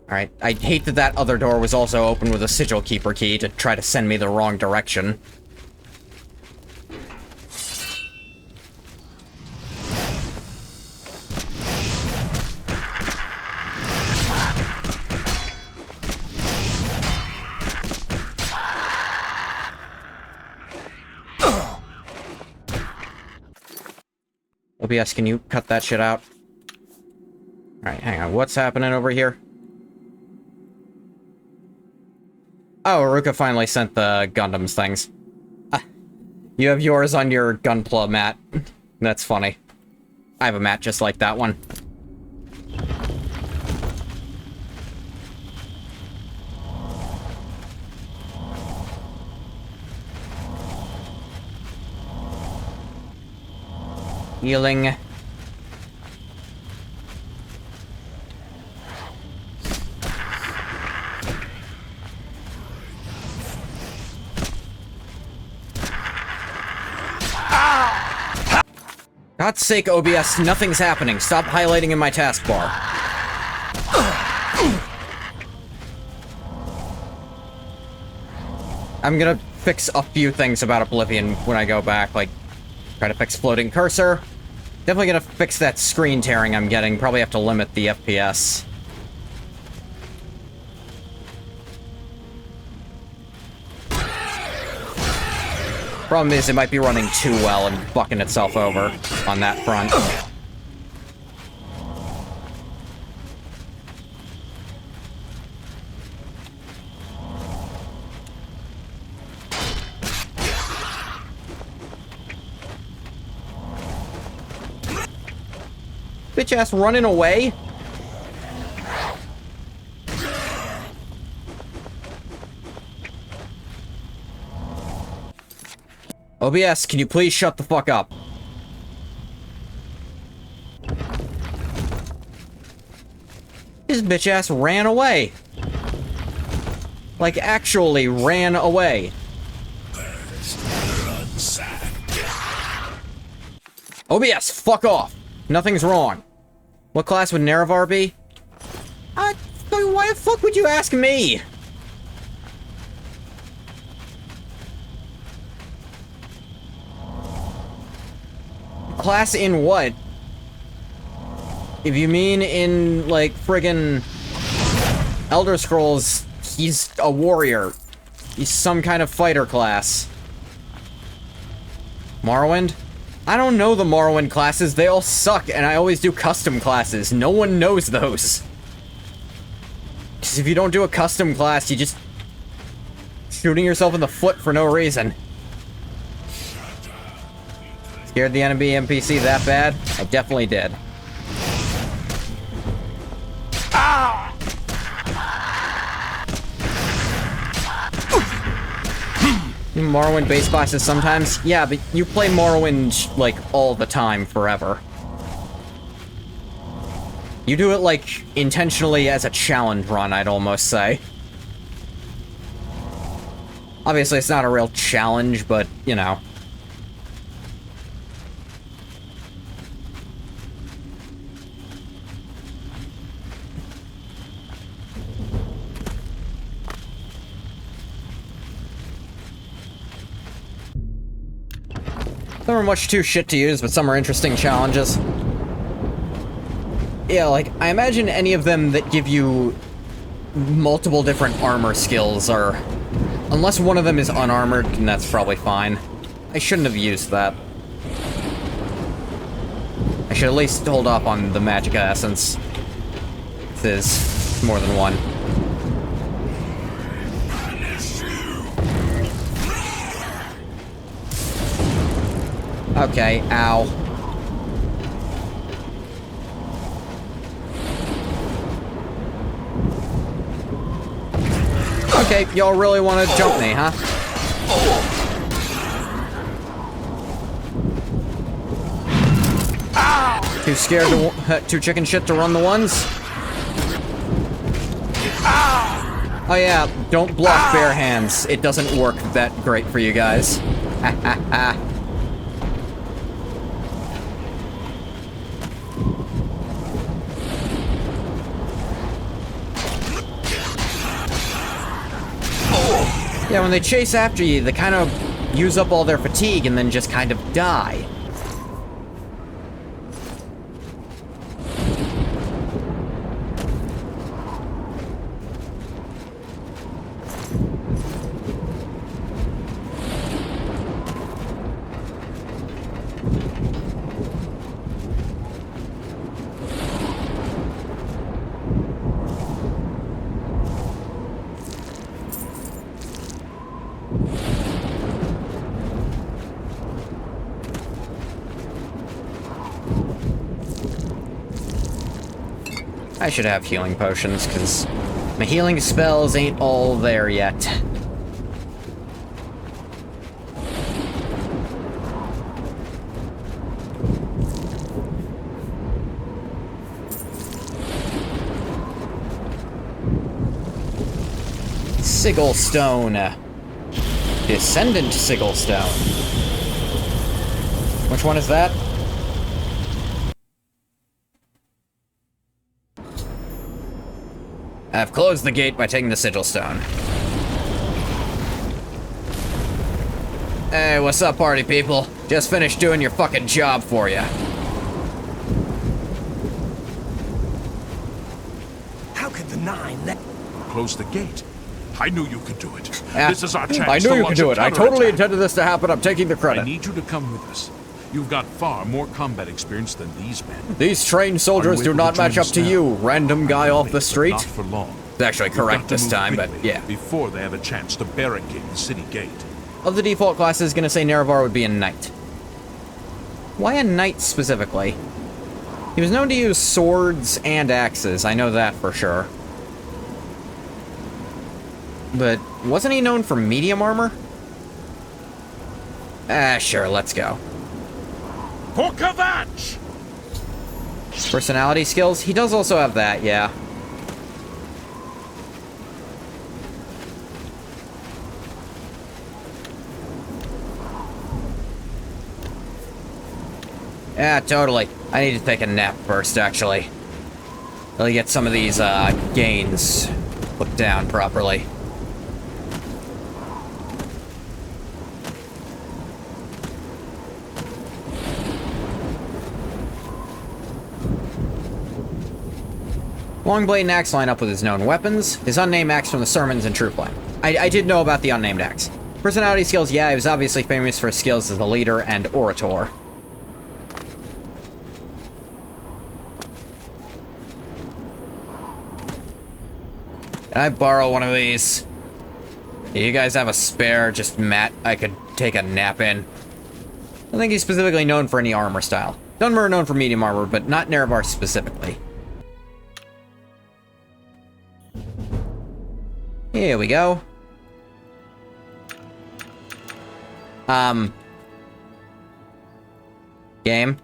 Alright, I hate that that other door was also open with a sigil keeper key to try to send me the wrong direction. OBS, can you cut that shit out? Alright, hang on, what's happening over here? Oh, Aruka finally sent the Gundams things. You have yours on your Gunpla mat. That's funny. I have a mat just like that one. Healing. God's sake, OBS, nothing's happening. Stop highlighting in my taskbar. I'm gonna fix a few things about Oblivion when I go back, like, try to fix floating cursor. Definitely gonna fix that screen tearing I'm getting. Probably have to limit the FPS. Problem is, it might be running too well and fucking itself over on that front. Bitch ass running away? OBS, can you please shut the fuck up? This bitch ass ran away. Like, actually ran away. OBS, fuck off. Nothing's wrong. What class would Nerevar be? Why the fuck would you ask me? Class in what? If you mean in, like, friggin' Elder Scrolls, he's a warrior. He's some kind of fighter class. Morrowind? I don't know the Morrowind classes. They all suck, and I always do custom classes. No one knows those. Because if you don't do a custom class, you just... shooting yourself in the foot for no reason. Scared the enemy NPC that bad? I definitely did. Morrowind base classes sometimes? Yeah, but you play Morrowind, like, all the time, forever. You do it, like, intentionally as a challenge run, I'd almost say. Obviously, it's not a real challenge, but, you know. Some are much too shit to use, but some are interesting challenges. Yeah, like, I imagine any of them that give you multiple different armor skills are... Unless one of them is unarmored, and that's probably fine. I shouldn't have used that. I should at least hold off on the Magicka Essence. This is more than one. Okay, ow. Okay, y'all really want to jump me, huh? Too scared to... too chicken shit to run the ones? Oh yeah, don't block bare hands. It doesn't work that great for you guys. Ha ha ha. Yeah, when they chase after you, they kind of use up all their fatigue and then just kind of die. I should have healing potions, because my healing spells ain't all there yet. Sigil Stone. Descendant Sigil Stone. Which one is that? I've closed the gate by taking the Sigil Stone. Hey, what's up, party people? Just finished doing your fucking job for you. How could the Nine let... Close the gate. I knew you could do it. This is our chance. I knew you could do it. I totally intended this to happen. I'm taking the credit. I need you to come with us. You've got far more combat experience than these men. These trained soldiers do not match up to you, random guy off the street. Not for long. It's actually correct this time, but yeah. Before they have a chance to barricade the city gate. Of the default classes, gonna say Nerevar would be a knight. Why a knight specifically? He was known to use swords and axes, I know that for sure. But wasn't he known for medium armor? Sure, let's go. For Kvatch! Personality skills? He does also have that, yeah. Yeah, totally. I need to take a nap first, actually. Really get some of these, gains put down properly. long blade and axe line up with his known weapons. His unnamed axe from the sermons and troop line. I did know about the unnamed axe. Personality skills, yeah, he was obviously famous for his skills as a leader and orator. Can I borrow one of these? Do you guys have a spare, just mat I could take a nap in? I think he's specifically known for any armor style. Dunmer known for medium armor, but not Nerevar specifically. Here we go. Game.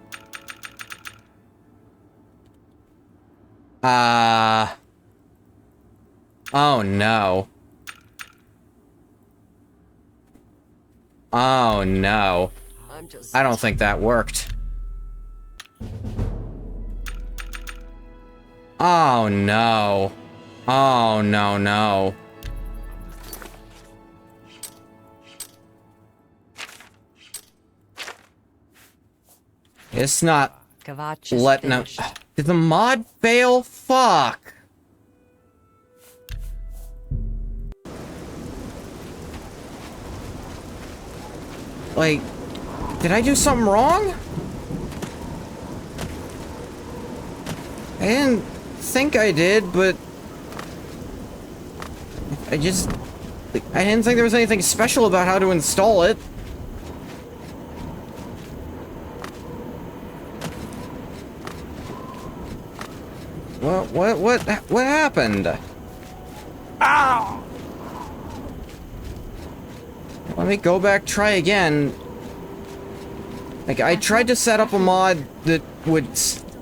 Oh no. Oh no. I don't think that worked. Oh no. Oh no, no. It's not letting up. Did the mod fail? Fuck. Like, did I do something wrong? I didn't think I did, but I didn't think there was anything special about how to install it. What happened? Ow! Let me go back, try again. Like, I tried to set up a mod that would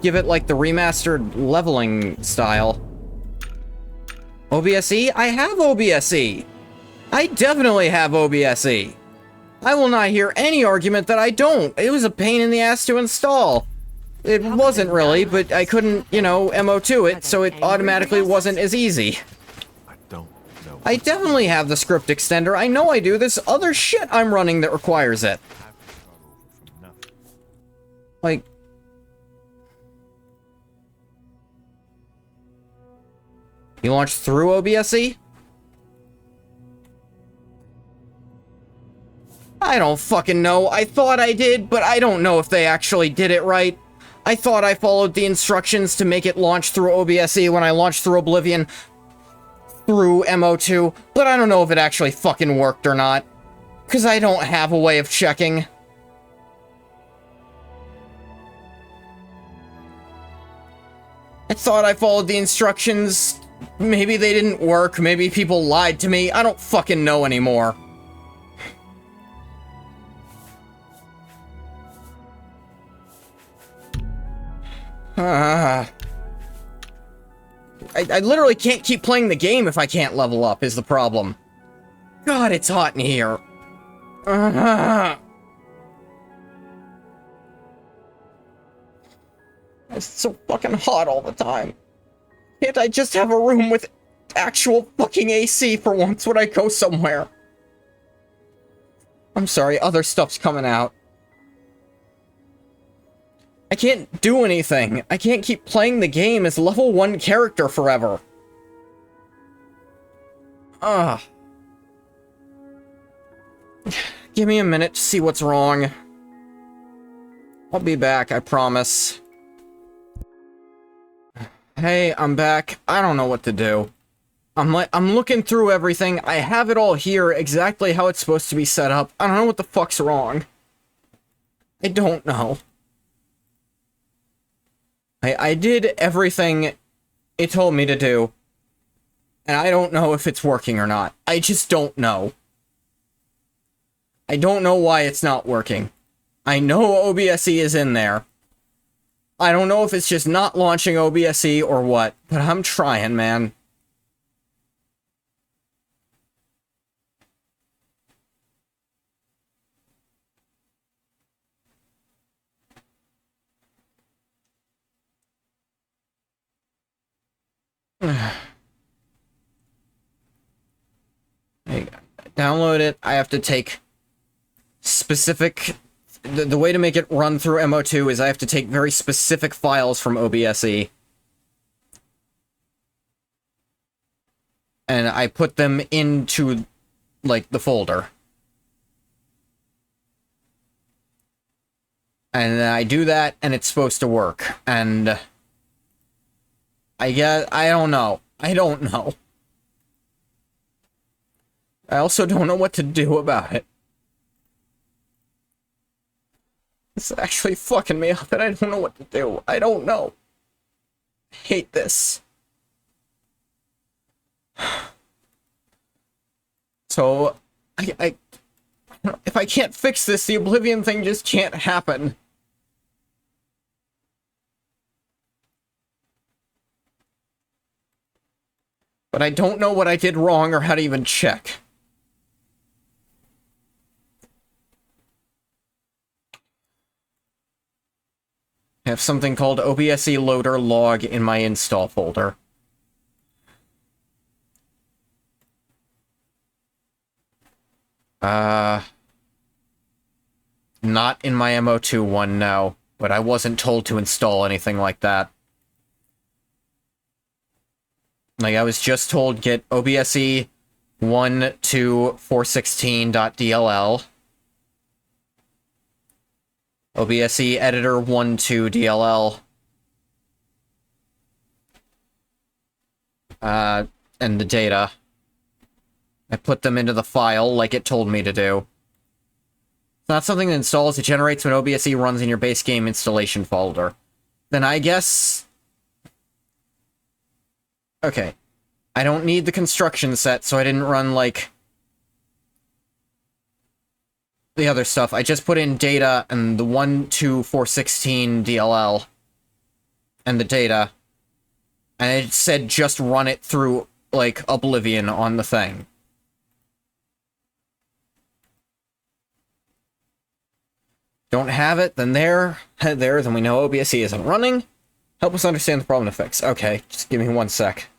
give it, like, the remastered leveling style. OBSE? I have OBSE! I definitely have OBSE! I will not hear any argument that I don't. It was a pain in the ass to install. It wasn't really, but I couldn't, you know, MO2 it, so it automatically wasn't as easy. I definitely have the script extender. I know I do. There's other shit I'm running that requires it. Like... You launched through OBSE? I don't fucking know. I thought I did, but I don't know if they actually did it right. I thought I followed the instructions to make it launch through OBSE when I launched through Oblivion through MO2, but I don't know if it actually fucking worked or not. Because I don't have a way of checking. I thought I followed the instructions. Maybe they didn't work. Maybe people lied to me. I don't fucking know anymore. I literally can't keep playing the game if I can't level up, is the problem. God, it's hot in here. It's so fucking hot all the time. Can't I just have a room with actual fucking AC for once when I go somewhere? I'm sorry, other stuff's coming out. I can't do anything. I can't keep playing the game as level 1 character forever. Ugh. Give me a minute to see what's wrong. I'll be back, I promise. Hey, I'm back. I don't know what to do. I'm looking through everything. I have it all here, exactly how it's supposed to be set up. I don't know what the fuck's wrong. I don't know. I did everything it told me to do, and I don't know if it's working or not. I just don't know. I don't know why it's not working. I know OBSE is in there. I don't know if it's just not launching OBSE or what, but I'm trying, man. I download it. I have to take specific... The way to make it run through MO2 is I have to take very specific files from OBSE. and I put them into, like, the folder. And I do that, and it's supposed to work. And I don't know. I don't know. I also don't know what to do about it. It's actually fucking me up, and I don't know what to do. I don't know. I hate this. So, if I can't fix this, the Oblivion thing just can't happen. But I don't know what I did wrong or how to even check. I have something called OBSE loader log in my install folder. Not in my MO2 one, no. But I wasn't told to install anything like that. Like, I was just told get OBSE 1.2.416.dll. OBSE editor 1.2 DLL. And the data. I put them into the file like it told me to do. It's not something that installs, it generates when OBSE runs in your base game installation folder. Then I guess... Okay. I don't need the construction set, so I didn't run, like... the other stuff. I just put in data and the 1.2.416 DLL. And the data. And it said just run it through, like, Oblivion on the thing. Don't have it, then then we know OBSE isn't running. Help us understand the problem to fix. Okay, just give me 1 sec.